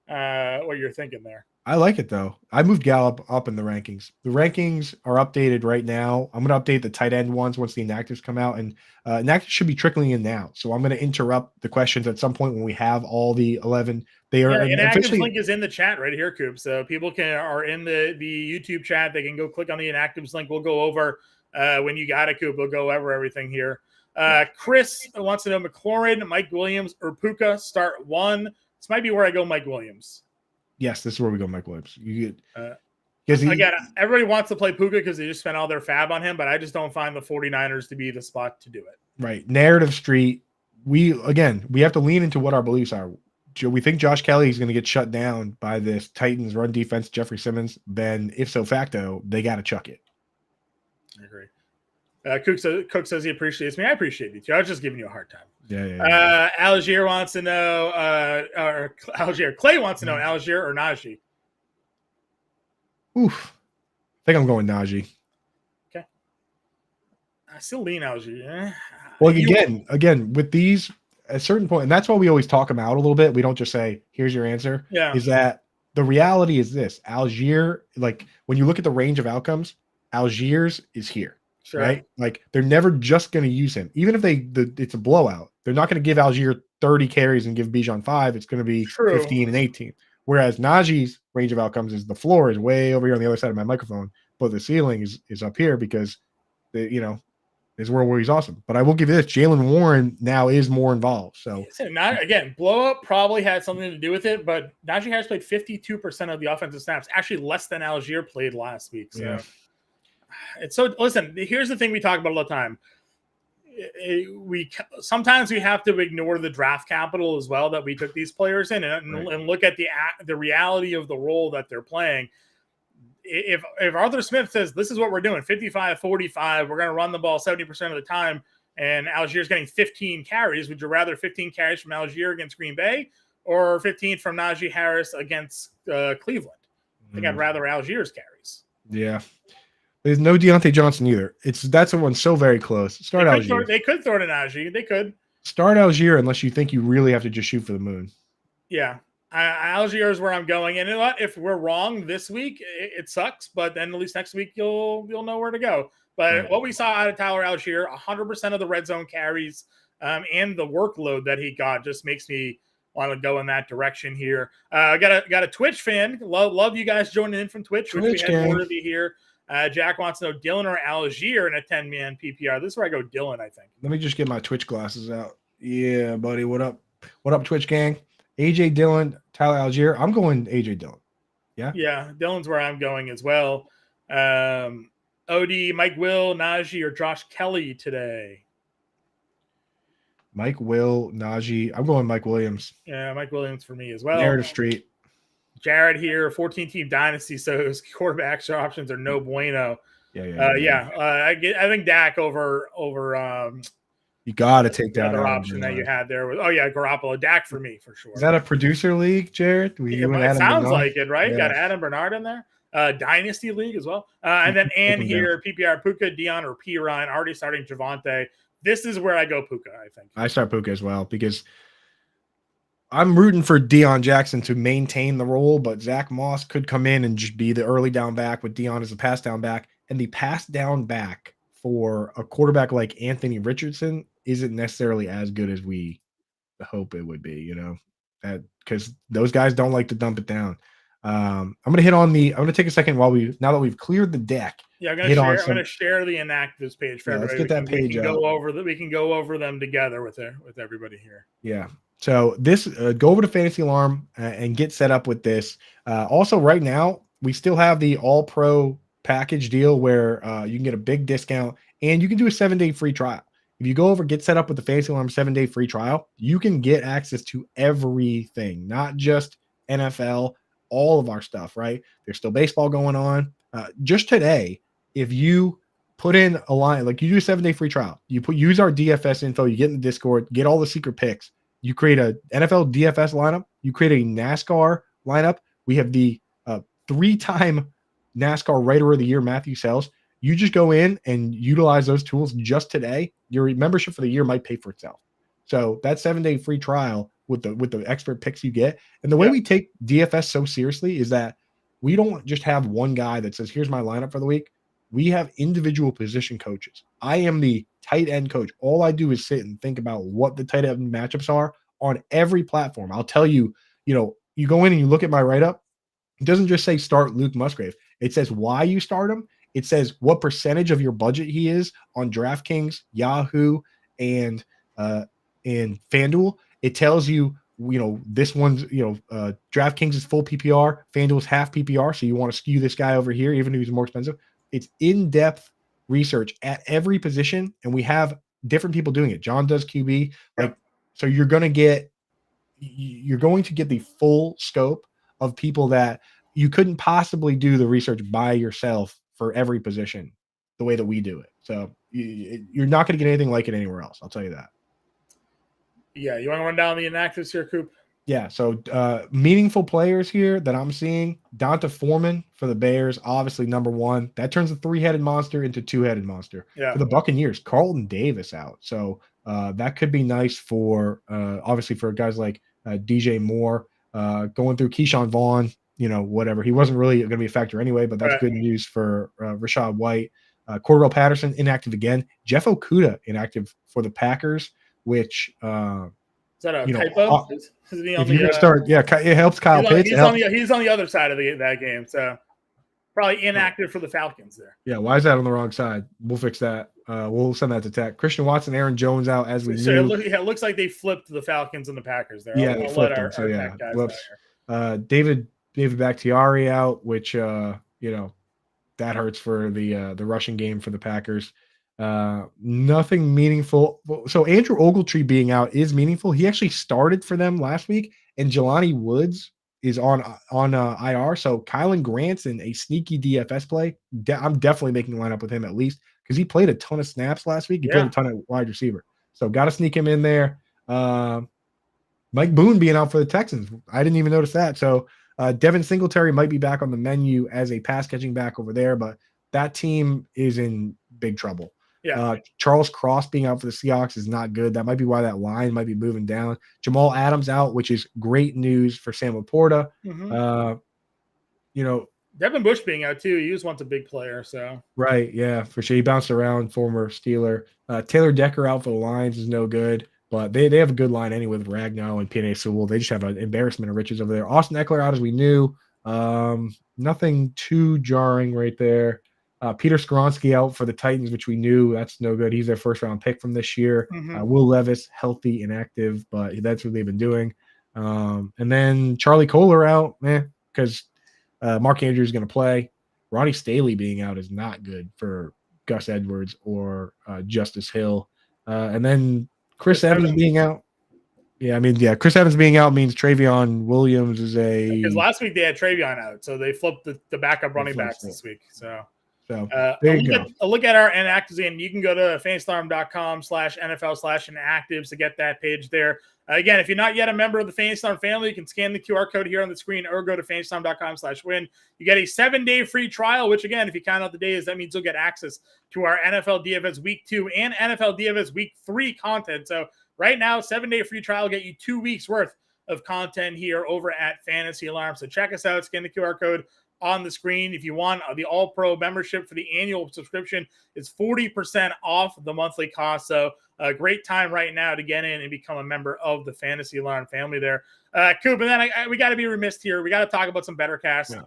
what you're thinking there. I like it though. I moved Gallup up in the rankings. The rankings are updated right now. I'm going to update the tight end ones once the inactives come out, and inactives should be trickling in now. So I'm going to interrupt the questions at some point when we have all the 11. They are inactives link is in the chat right here, Coop. So people are in the YouTube chat. They can go click on the inactives link. We'll go over when you got it, Coop. We'll go over everything here. Chris wants to know McLaurin, Mike Williams, or Puka start one. This might be where I go Mike Williams. Yes, this is where we go, Mike Williams. You get again. Everybody wants to play Puka because they just spent all their fab on him, but I just don't find the 49ers to be the spot to do it. Right, narrative street. We have to lean into what our beliefs are. We think Josh Kelly is going to get shut down by this Titans run defense, Jeffrey Simmons. Then, if so facto, they got to chuck it. I agree. Cook says he appreciates me. I appreciate you too. I was just giving you a hard time. Yeah. Algier wants to know, Clay wants to know Algier or Najee. Oof. I think I'm going Najee. Okay. I still lean Algier. Well, again, with these, at a certain point, and that's why we always talk them out a little bit. We don't just say, here's your answer. Yeah. Is that the reality is this. Algier, like when you look at the range of outcomes, Algiers is here. Sure. Right? Like they're never just going to use him. Even if it's a blowout, they're not going to give Algier 30 carries and give Bijan 5. It's going to be 15 and 18. Whereas Najee's range of outcomes is the floor is way over here on the other side of my microphone, but the ceiling is up here because is where he's awesome. But I will give you this: Jaylen Warren now is more involved. So blow up probably had something to do with it, but Najee Harris played 52% of the offensive snaps, actually less than Algier played last week. So. Yeah. It's so listen, here's the thing we talk about all the time. We sometimes we have to ignore the draft capital as well that we took these players in and look at the reality of the role that they're playing. If Arthur Smith says this is what we're doing, 55-45, we're going to run the ball 70% of the time, and Algier's getting 15 carries, would you rather 15 carries from Algier against Green Bay or 15 from Najee Harris against Cleveland? I think I'd rather Algier's carries. Yeah. There's no Deontay Johnson either. That's the one so very close. Start Algier. They could throw it in Najee. They could. Start Algier unless you think you really have to just shoot for the moon. Yeah. Algier is where I'm going. And you know what? If we're wrong this week, it sucks. But then at least next week, you'll know where to go. But what we saw out of Tyler Algier, 100% of the red zone carries, and the workload that he got just makes me want to go in that direction here. I got a Twitch fan. Love you guys joining in from Twitch. We had Worthy here. Jack wants to know Dylan or Algier in a 10-man PPR. This is where I go Dylan, I think. Let me just get my Twitch glasses out. Yeah, buddy. What up? What up, Twitch gang? AJ Dillon, Tyler Algier. I'm going AJ Dillon. Yeah. Yeah, Dylan's where I'm going as well. OD, Mike Will, Najee, or Josh Kelly today? Mike Will, Najee. I'm going Mike Williams. Yeah, Mike Williams for me as well. Narrative Street. Jared here, 14-team dynasty, so his quarterback options are no bueno. I think Dak over. You got to take that other option that you had there was Garoppolo. Dak for me for sure. Is that a producer league, Jared? It sounds like it, right? Yeah. Got Adam Bernard in there. Dynasty league as well. And then Ann here, PPR, Puka, Dion, or P. Ryan, already starting Javonte. This is where I go Puka, I think. I start Puka as well because I'm rooting for Deion Jackson to maintain the role, but Zach Moss could come in and just be the early down back with Deion as a pass down back. And the pass down back for a quarterback like Anthony Richardson isn't necessarily as good as we hope it would be, because those guys don't like to dump it down. I'm going to take a second now that we've cleared the deck. Yeah, I'm going to share the Inactives page for everybody. Let's get that page out. We can go over them together with everybody here. Yeah. So this, go over to Fantasy Alarm and get set up with this. Also, right now, we still have the All-Pro package deal where you can get a big discount and you can do a 7-day free trial. If you go over, get set up with the Fantasy Alarm 7-day free trial, you can get access to everything, not just NFL, all of our stuff, right? There's still baseball going on. Just today, if you put in a line, like you do a 7-day free trial, use our DFS info, you get in the Discord, get all the secret picks. You create a NFL DFS lineup. You create a NASCAR lineup. We have the 3-time NASCAR Writer of the Year, Matthew Sells. You just go in and utilize those tools just today. Your membership for the year might pay for itself. So that 7-day free trial with the expert picks you get. And the way we take DFS so seriously is that we don't just have one guy that says, here's my lineup for the week. We have individual position coaches. I am the tight end coach. All I do is sit and think about what the tight end matchups are on every platform. I'll tell you, you go in and you look at my write-up. It doesn't just say start Luke Musgrave. It says why you start him. It says what percentage of your budget he is on DraftKings, Yahoo, and FanDuel. It tells you, this one's, DraftKings is full PPR, FanDuel's half PPR. So you want to skew this guy over here, even if he's more expensive. It's in-depth research at every position, and we have different people doing it. John does QB, so you're going to get the full scope of people that you couldn't possibly do the research by yourself for every position the way that we do it. So you're not going to get anything like it anywhere else. I'll tell you that. Yeah, you want to run down the inactives here, Coop? Yeah, so meaningful players here that I'm seeing. Donta Foreman for the Bears, obviously number one. That turns a 3-headed monster into 2-headed monster. Yeah. For the Buccaneers, Carlton Davis out. So that could be nice for, obviously, for guys like DJ Moore. Going through Keyshawn Vaughn, whatever. He wasn't really going to be a factor anyway, but that's good news for Rashad White. Cordell Patterson, inactive again. Jeff Okudah, inactive for the Packers, which is that a typo? If you're going to start, it helps Kyle Pitts. He's on the other side of that game, so probably inactive for the Falcons there. Yeah, why is that on the wrong side? We'll fix that. We'll send that to tech. Christian Watson, Aaron Jones out as we knew. It looks like they flipped the Falcons and the Packers there. Yeah, they flipped them. So yeah, whoops. David Bakhtiari out, which that hurts for the rushing game for the Packers. Nothing meaningful. So Andrew Ogletree being out is meaningful. He actually started for them last week, and Jelani Woods is on IR. So Kylan Granson, a sneaky DFS play. I'm definitely making a lineup with him at least because he played a ton of snaps last week. He played a ton of wide receiver. So got to sneak him in there. Mike Boone being out for the Texans. I didn't even notice that. So Devin Singletary might be back on the menu as a pass catching back over there, but that team is in big trouble. Yeah. Charles Cross being out for the Seahawks is not good. That might be why that line might be moving down. Jamal Adams out, which is great news for Sam Laporta. Mm-hmm. Devin Bush being out too. He was once a big player. So Right, yeah, for sure. He bounced around, former Steeler. Taylor Decker out for the Lions is no good, but they have a good line anyway with Ragnow and P.N.A. Sewell. They just have an embarrassment of riches over there. Austin Eckler out as we knew. Nothing too jarring right there. Peter Skoronski out for the Titans, which we knew. That's no good. He's their first-round pick from this year. Will Levis, healthy and active, but that's what they've been doing. And then Charlie Kohler out, because Mark Andrews is going to play. Ronnie Staley being out is not good for Gus Edwards or Justice Hill. And then Chris Evans being out. Yeah, Chris Evans being out means Travion Williams is because last week they had Travion out, so they flipped the backup running backs this week. So there you go. A look at our Inactives, and you can go to fantasyalarm.com/NFL/Inactives to get that page there. Again, if you're not yet a member of the Fantasy Alarm family, you can scan the QR code here on the screen or go to fantasyalarm.com/win. You get a 7-day free trial, which again, if you count out the days, that means you'll get access to our NFL DFS Week 2 and NFL DFS Week 3 content. So right now, 7-day free trial will get you 2 weeks worth of content here over at Fantasy Alarm. So check us out, scan the QR code on the screen. If you want the All-Pro membership for the annual subscription, it's 40% off the monthly cost. So a great time right now to get in and become a member of the Fantasy Alarm family there. Coop, and then we got to be remiss here. We got to talk about some BetterCast.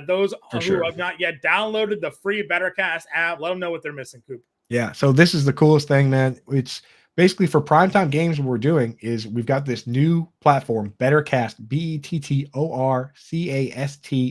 Those who have not yet downloaded the free BetterCast app, let them know what they're missing, Coop. Yeah, so this is the coolest thing, man. It's basically for primetime games. What we're doing is we've got this new platform, BetterCast, BettorCast,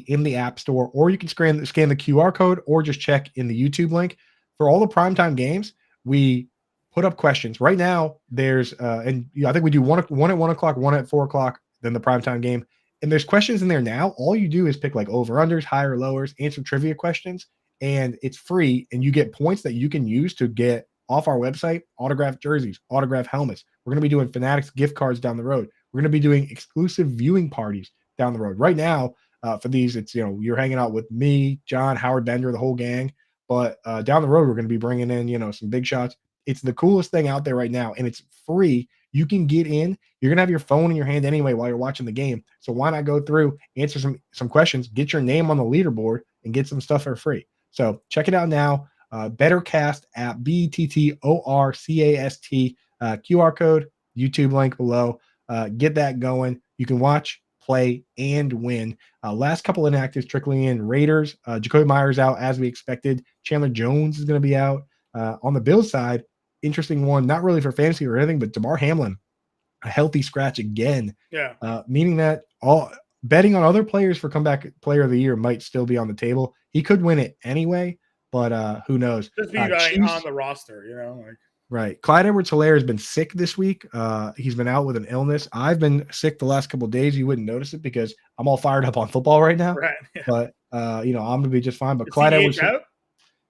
in the App Store, or you can scan the QR code or just check in the YouTube link. For all the primetime games, we put up questions. Right now, there's and I think we do one at 1 o'clock, one at 4 o'clock, then the primetime game. And there's questions in there now. All you do is pick like over-unders, higher, lowers, answer trivia questions, and it's free. And you get points that you can use to get off our website, autographed jerseys, autographed helmets. We're going to be doing Fanatics gift cards down the road. We're going to be doing exclusive viewing parties down the road. Right now, for these, it's, you're hanging out with me, John, Howard Bender, the whole gang. But down the road, we're going to be bringing in, some big shots. It's the coolest thing out there right now, and it's free. You can get in. You're going to have your phone in your hand anyway while you're watching the game. So why not go through, answer some questions, get your name on the leaderboard, and get some stuff for free. So check it out now. BetterCast app, BettorCast, QR code, YouTube link below. Get that going. You can watch, play, and win. Last couple inactives trickling in. Raiders, Jacoby Myers out as we expected. Chandler Jones is going to be out. On the Bills side, interesting one, not really for fantasy or anything, but DeMar Hamlin, a healthy scratch again. Yeah. Meaning that all betting on other players for comeback player of the year might still be on the table. He could win it anyway, but who knows? Just be on the roster, Right. Clyde Edwards-Helaire has been sick this week. He's been out with an illness. I've been sick the last couple of days. You wouldn't notice it because I'm all fired up on football right now. Right. Yeah. But I'm gonna be just fine. But Is Clyde CH Edwards,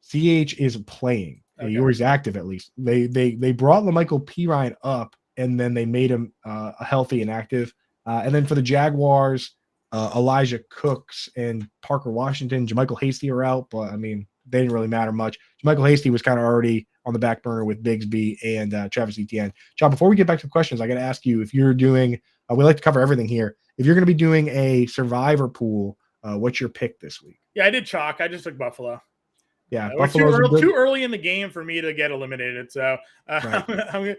CH is playing. Okay. Or he's active at least. They brought LaMichael Pirine up and then they made him healthy and active. And then for the Jaguars, Elijah Cooks and Parker Washington, JaMychal Hasty are out, but I mean they didn't really matter much. JaMychal Hasty was kind of already on the back burner with Bigsby and Travis Etienne. John, before we get back to the questions, I got to ask you if you're doing. We like to cover everything here. If you're going to be doing a survivor pool, what's your pick this week? Yeah, I did chalk. I just took Buffalo. Yeah, we're too early in the game for me to get eliminated. So, right.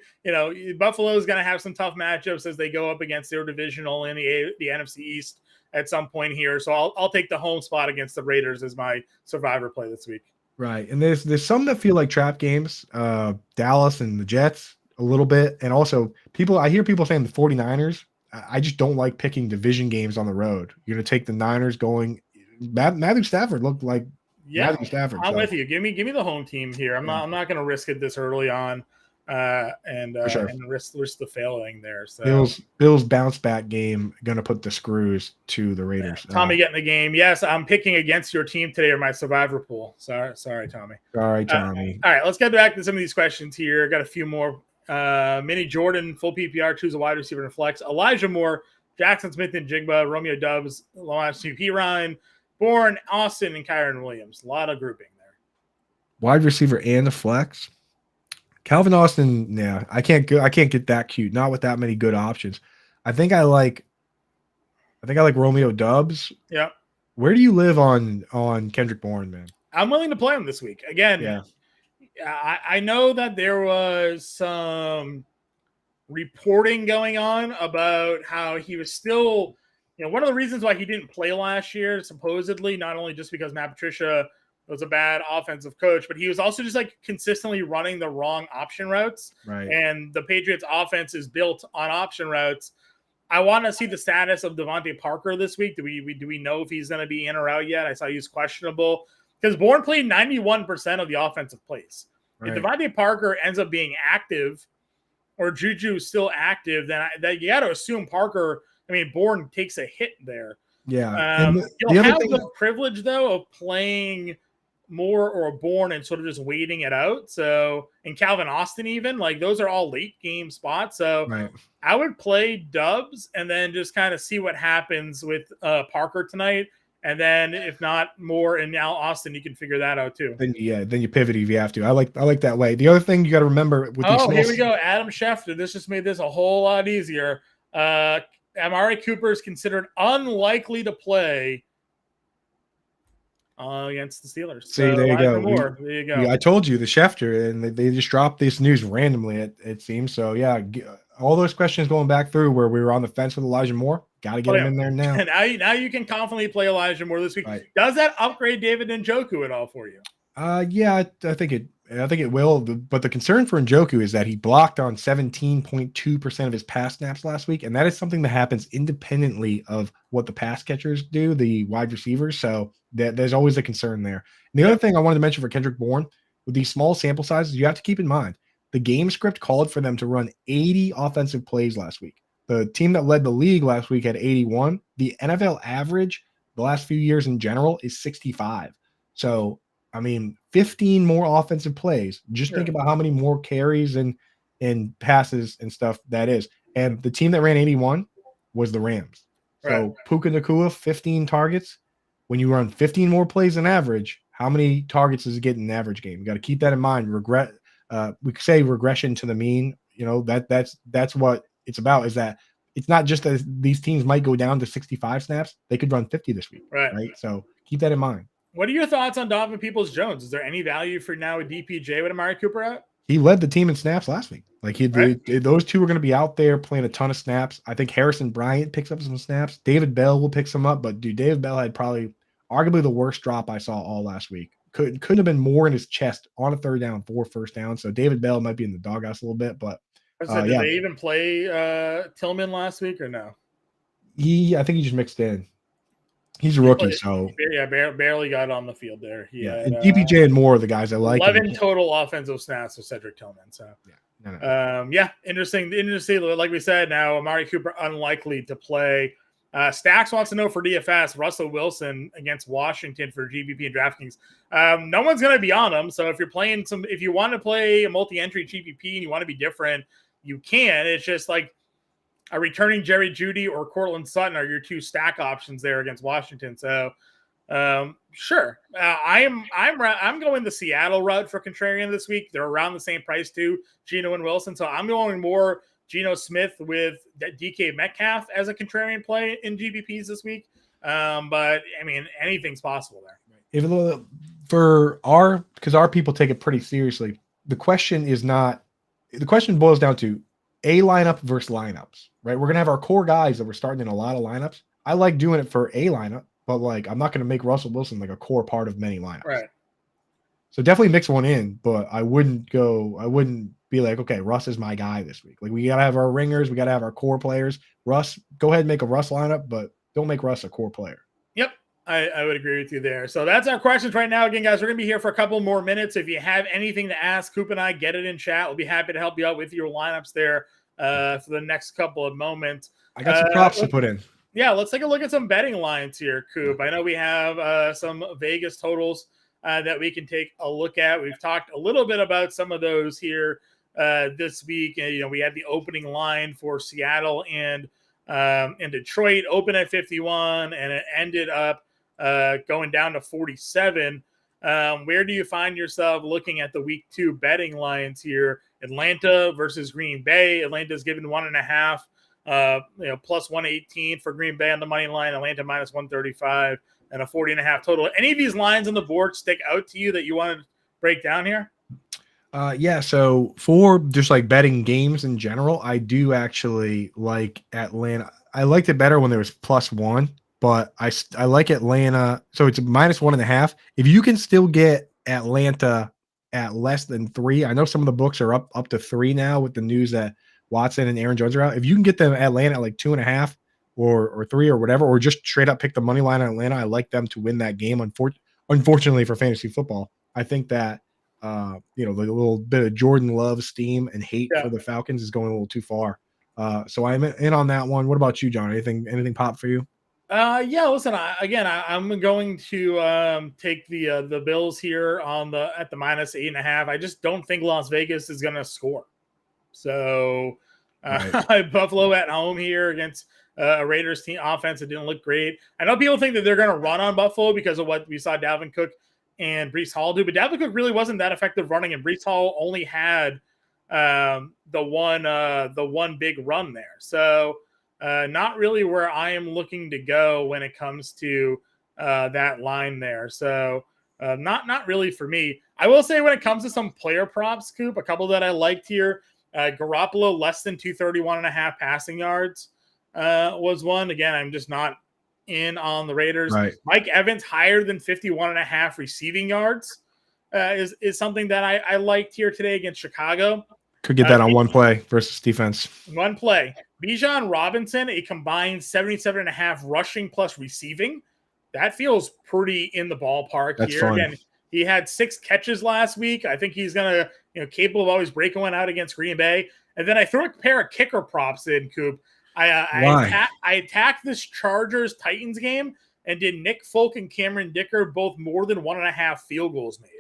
Buffalo's going to have some tough matchups as they go up against their divisional in the NFC East at some point here. So I'll take the home spot against the Raiders as my survivor play this week. Right, and there's some that feel like trap games. Dallas and the Jets a little bit, and also I hear people saying the 49ers. I just don't like picking division games on the road. You're going to take the Niners going. Matthew Stafford looked like. Yeah, I'm with you. Give me the home team here. I'm not going to risk it this early on, and risk the failing there. So Bills bounce back game going to put the screws to the Raiders. Tommy getting the game. Yes, I'm picking against your team today or my survivor pool. Sorry, Tommy. Sorry, Tommy. All right, let's get back to some of these questions here. Got a few more. Mini Jordan, full PPR, choose a wide receiver and flex. Elijah Moore, Jackson Smith and Jigba, Romeo Dubs, Lawrence P. Ryan, Bourne, Austin, and Kyron Williams. A lot of grouping there. Wide receiver and the flex. Calvin Austin, yeah, I can't get that cute. Not with that many good options. I think I like Romeo Dubs. Yeah. Where do you live on Kendrick Bourne, man? I'm willing to play him this week. Again, Yeah. I know that there was some reporting going on about how he was still, one of the reasons why he didn't play last year, supposedly, not only just because Matt Patricia was a bad offensive coach, but he was also just like consistently running the wrong option routes. Right. And the Patriots offense is built on option routes. I want to see the status of Devontae Parker this week. Do we know if he's going to be in or out yet? I saw he was questionable because Bourne played 91% of the offensive plays. Right. If Devontae Parker ends up being active or Juju is still active, then you got to assume Parker. I mean, Bourne takes a hit there. Yeah. You'll have the privilege though of playing Moore or Bourne and sort of just waiting it out. So, and Calvin Austin, even like those are all late game spots. So, right. I would play Dubs and then just kind of see what happens with Parker tonight. And then if not Moore and now Austin, you can figure that out too. Then you pivot if you have to. I like that way. The other thing you got to remember with these here we go. Adam Schefter. This just made this a whole lot easier. Amari Cooper is considered unlikely to play against the Steelers. See, there you go. There you go. I told you the Schefter, and they just dropped this news randomly. It seems so. Yeah, all those questions going back through where we were on the fence with Elijah Moore. Got to get him in there now. And now you can confidently play Elijah Moore this week. Right. Does that upgrade David Njoku at all for you? Yeah, I think it will. But the concern for Njoku is that he blocked on 17.2% of his pass snaps last week, and that is something that happens independently of what the pass catchers do, the wide receivers. So there's always a concern there. And the other thing I wanted to mention for Kendrick Bourne, with these small sample sizes, you have to keep in mind the game script called for them to run 80 offensive plays last week. The team that led the league last week had 81. The NFL average the last few years in general is 65. So, I mean, 15 more offensive plays. Just think about how many more carries and passes and stuff that is. And the team that ran 81 was the Rams. So Puka Nacua, 15 targets. When you run 15 more plays than average, how many targets does it get in an average game? You got to keep that in mind. We could say regression to the mean. That's what it's about. Is that it's not just that these teams might go down to 65 snaps. They could run 50 this week. Right. So keep that in mind. What are your thoughts on Donovan Peoples-Jones? Is there any value for now with DPJ with Amari Cooper out? He led the team in snaps last week. Like those two are going to be out there playing a ton of snaps. I think Harrison Bryant picks up some snaps. David Bell will pick some up, but David Bell had probably arguably the worst drop I saw all last week. Couldn't have been more in his chest on a third down, 4 first downs. So David Bell might be in the doghouse a little bit, but did they even play Tillman last week or no? I think he just mixed in. He's a rookie, so barely got on the field there. And DPJ and Moore are the guys I like. 11 total offensive snaps with Cedric Tillman. So interesting. Like we said, now Amari Cooper unlikely to play. Stacks wants to know for DFS Russell Wilson against Washington for GBP and DraftKings. No one's going to be on him. So if you want to play a multi-entry GBP and you want to be different, you can. It's just like a returning Jerry Jeudy or Cortland Sutton are your two stack options there against Washington. So sure. I'm going the Seattle route for contrarian this week. They're around the same price too, Geno and Wilson. So I'm going more Geno Smith with DK Metcalf as a contrarian play in GBPs this week. But I mean, anything's possible there. Even though because our people take it pretty seriously, the question boils down to a lineup versus lineups, right? We're going to have our core guys that we're starting in a lot of lineups. I like doing it for a lineup, but like, I'm not going to make Russell Wilson like a core part of many lineups. Right. So definitely mix one in, but I wouldn't be like, okay, Russ is my guy this week. Like, we got to have our ringers. We got to have our core players. Russ, go ahead and make a Russ lineup, but don't make Russ a core player. Yep. I would agree with you there. So that's our questions right now. Again, guys, we're going to be here for a couple more minutes. If you have anything to ask, Coop and I, get it in chat. We'll be happy to help you out with your lineups there for the next couple of moments. I got some props to put in. Yeah, let's take a look at some betting lines here, Coop. I know we have some Vegas totals that we can take a look at. We've talked a little bit about some of those here this week. And, we had the opening line for Seattle and Detroit open at 51, and it ended up going down to 47. Where do you find yourself looking at the week 2 betting lines here? Atlanta versus Green Bay. Atlanta's given 1.5, plus 118 for Green Bay on the money line. Atlanta minus 135 and a 40.5 total. Any of these lines on the board stick out to you that you want to break down here? Yeah, so for just like betting games in general, I do actually like Atlanta. I liked it better when there was +1, but I like Atlanta. So it's -1.5. If you can still get Atlanta at less than 3, I know some of the books are up to 3 now with the news that Watson and Aaron Jones are out. If you can get them Atlanta at like 2.5 or 3 or whatever, or just straight up pick the money line on Atlanta, I like them to win that game. Unfortunately for fantasy football, I think that the little bit of Jordan Love steam and hate for the Falcons is going a little too far. So I'm in on that one. What about you, John? Anything pop for you? Yeah, listen, I'm going to take the Bills here at the -8.5. I just don't think Las Vegas is going to score. So right. Buffalo at home here against a Raiders team offense that didn't look great. I know people think that they're going to run on Buffalo because of what we saw Dalvin Cook and Breece Hall do, but Dalvin Cook really wasn't that effective running, and Breece Hall only had the one big run there. So not really where I am looking to go when it comes to that line there. So not really for me. I will say when it comes to some player props, Coop, a couple that I liked here. Garoppolo less than 231.5 passing yards was one. Again, I'm just not in on the Raiders. Right. Mike Evans higher than 51.5 receiving yards is something that I liked here today against Chicago. Could get that on one play versus defense. One play. Bijan Robinson, a combined 77.5 rushing plus receiving. That feels pretty in the ballpark. That's here. Fun. Again, he had 6 catches last week. I think he's going to, capable of always breaking one out against Green Bay. And then I threw a pair of kicker props in, Coop. I attacked this Chargers-Titans game and did Nick Folk and Cameron Dicker both more than 1.5 field goals made.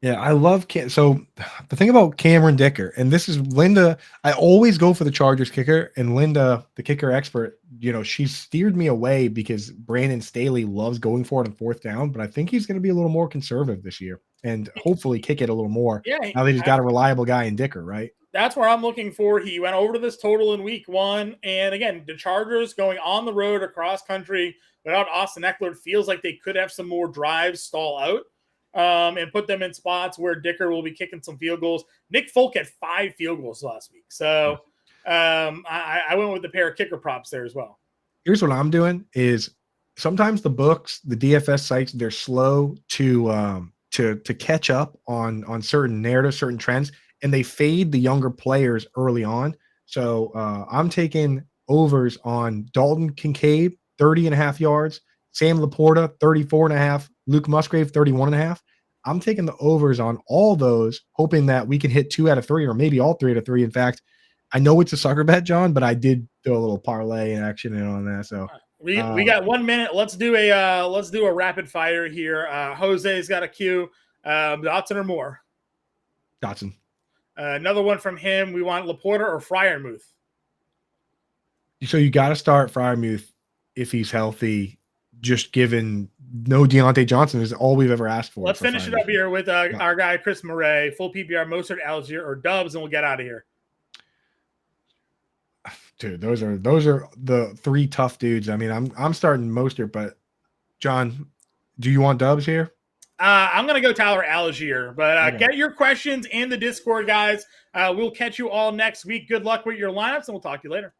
Yeah, I love so the thing about Cameron Dicker, and this is Linda, I always go for the Chargers kicker, and Linda, the kicker expert, she steered me away because Brandon Staley loves going for it on 4th down, but I think he's going to be a little more conservative this year and hopefully kick it a little more. Yeah, now that he's got a reliable guy in Dicker, right? That's where I'm looking for. He went over to this total in week 1, and again, the Chargers going on the road across country without Austin Eckler feels like they could have some more drives stall out. And put them in spots where Dicker will be kicking some field goals. Nick Folk had 5 field goals last week. So I went with the pair of kicker props there as well. Here's what I'm doing is sometimes the books, the DFS sites, they're slow to catch up on certain narratives, certain trends, and they fade the younger players early on. So I'm taking overs on Dalton Kincaid, 30.5 yards, Sam Laporta, 34.5, Luke Musgrave, 31.5. I'm taking the overs on all those, hoping that we can hit 2 out of 3 or maybe all 3 out of 3. In fact, I know it's a sucker bet, John, but I did do a little parlay action in on that. So we got 1 minute. Let's do a rapid fire here. Jose's got a cue. Dotson or Moore? Dotson. Another one from him. We want Laporta or Freiermuth. So you got to start Freiermuth if he's healthy. Just given no Deontay Johnson is all we've ever asked for. Let's finish it up here with our guy Chris Murray, full PPR, Mostert, Algier, or Dubs, and we'll get out of here. Dude, those are the 3 tough dudes. I mean, I'm starting Mostert, but John, do you want Dubs here? I'm gonna go Tyler Algier, but get your questions in the Discord, guys. We'll catch you all next week. Good luck with your lineups, and we'll talk to you later.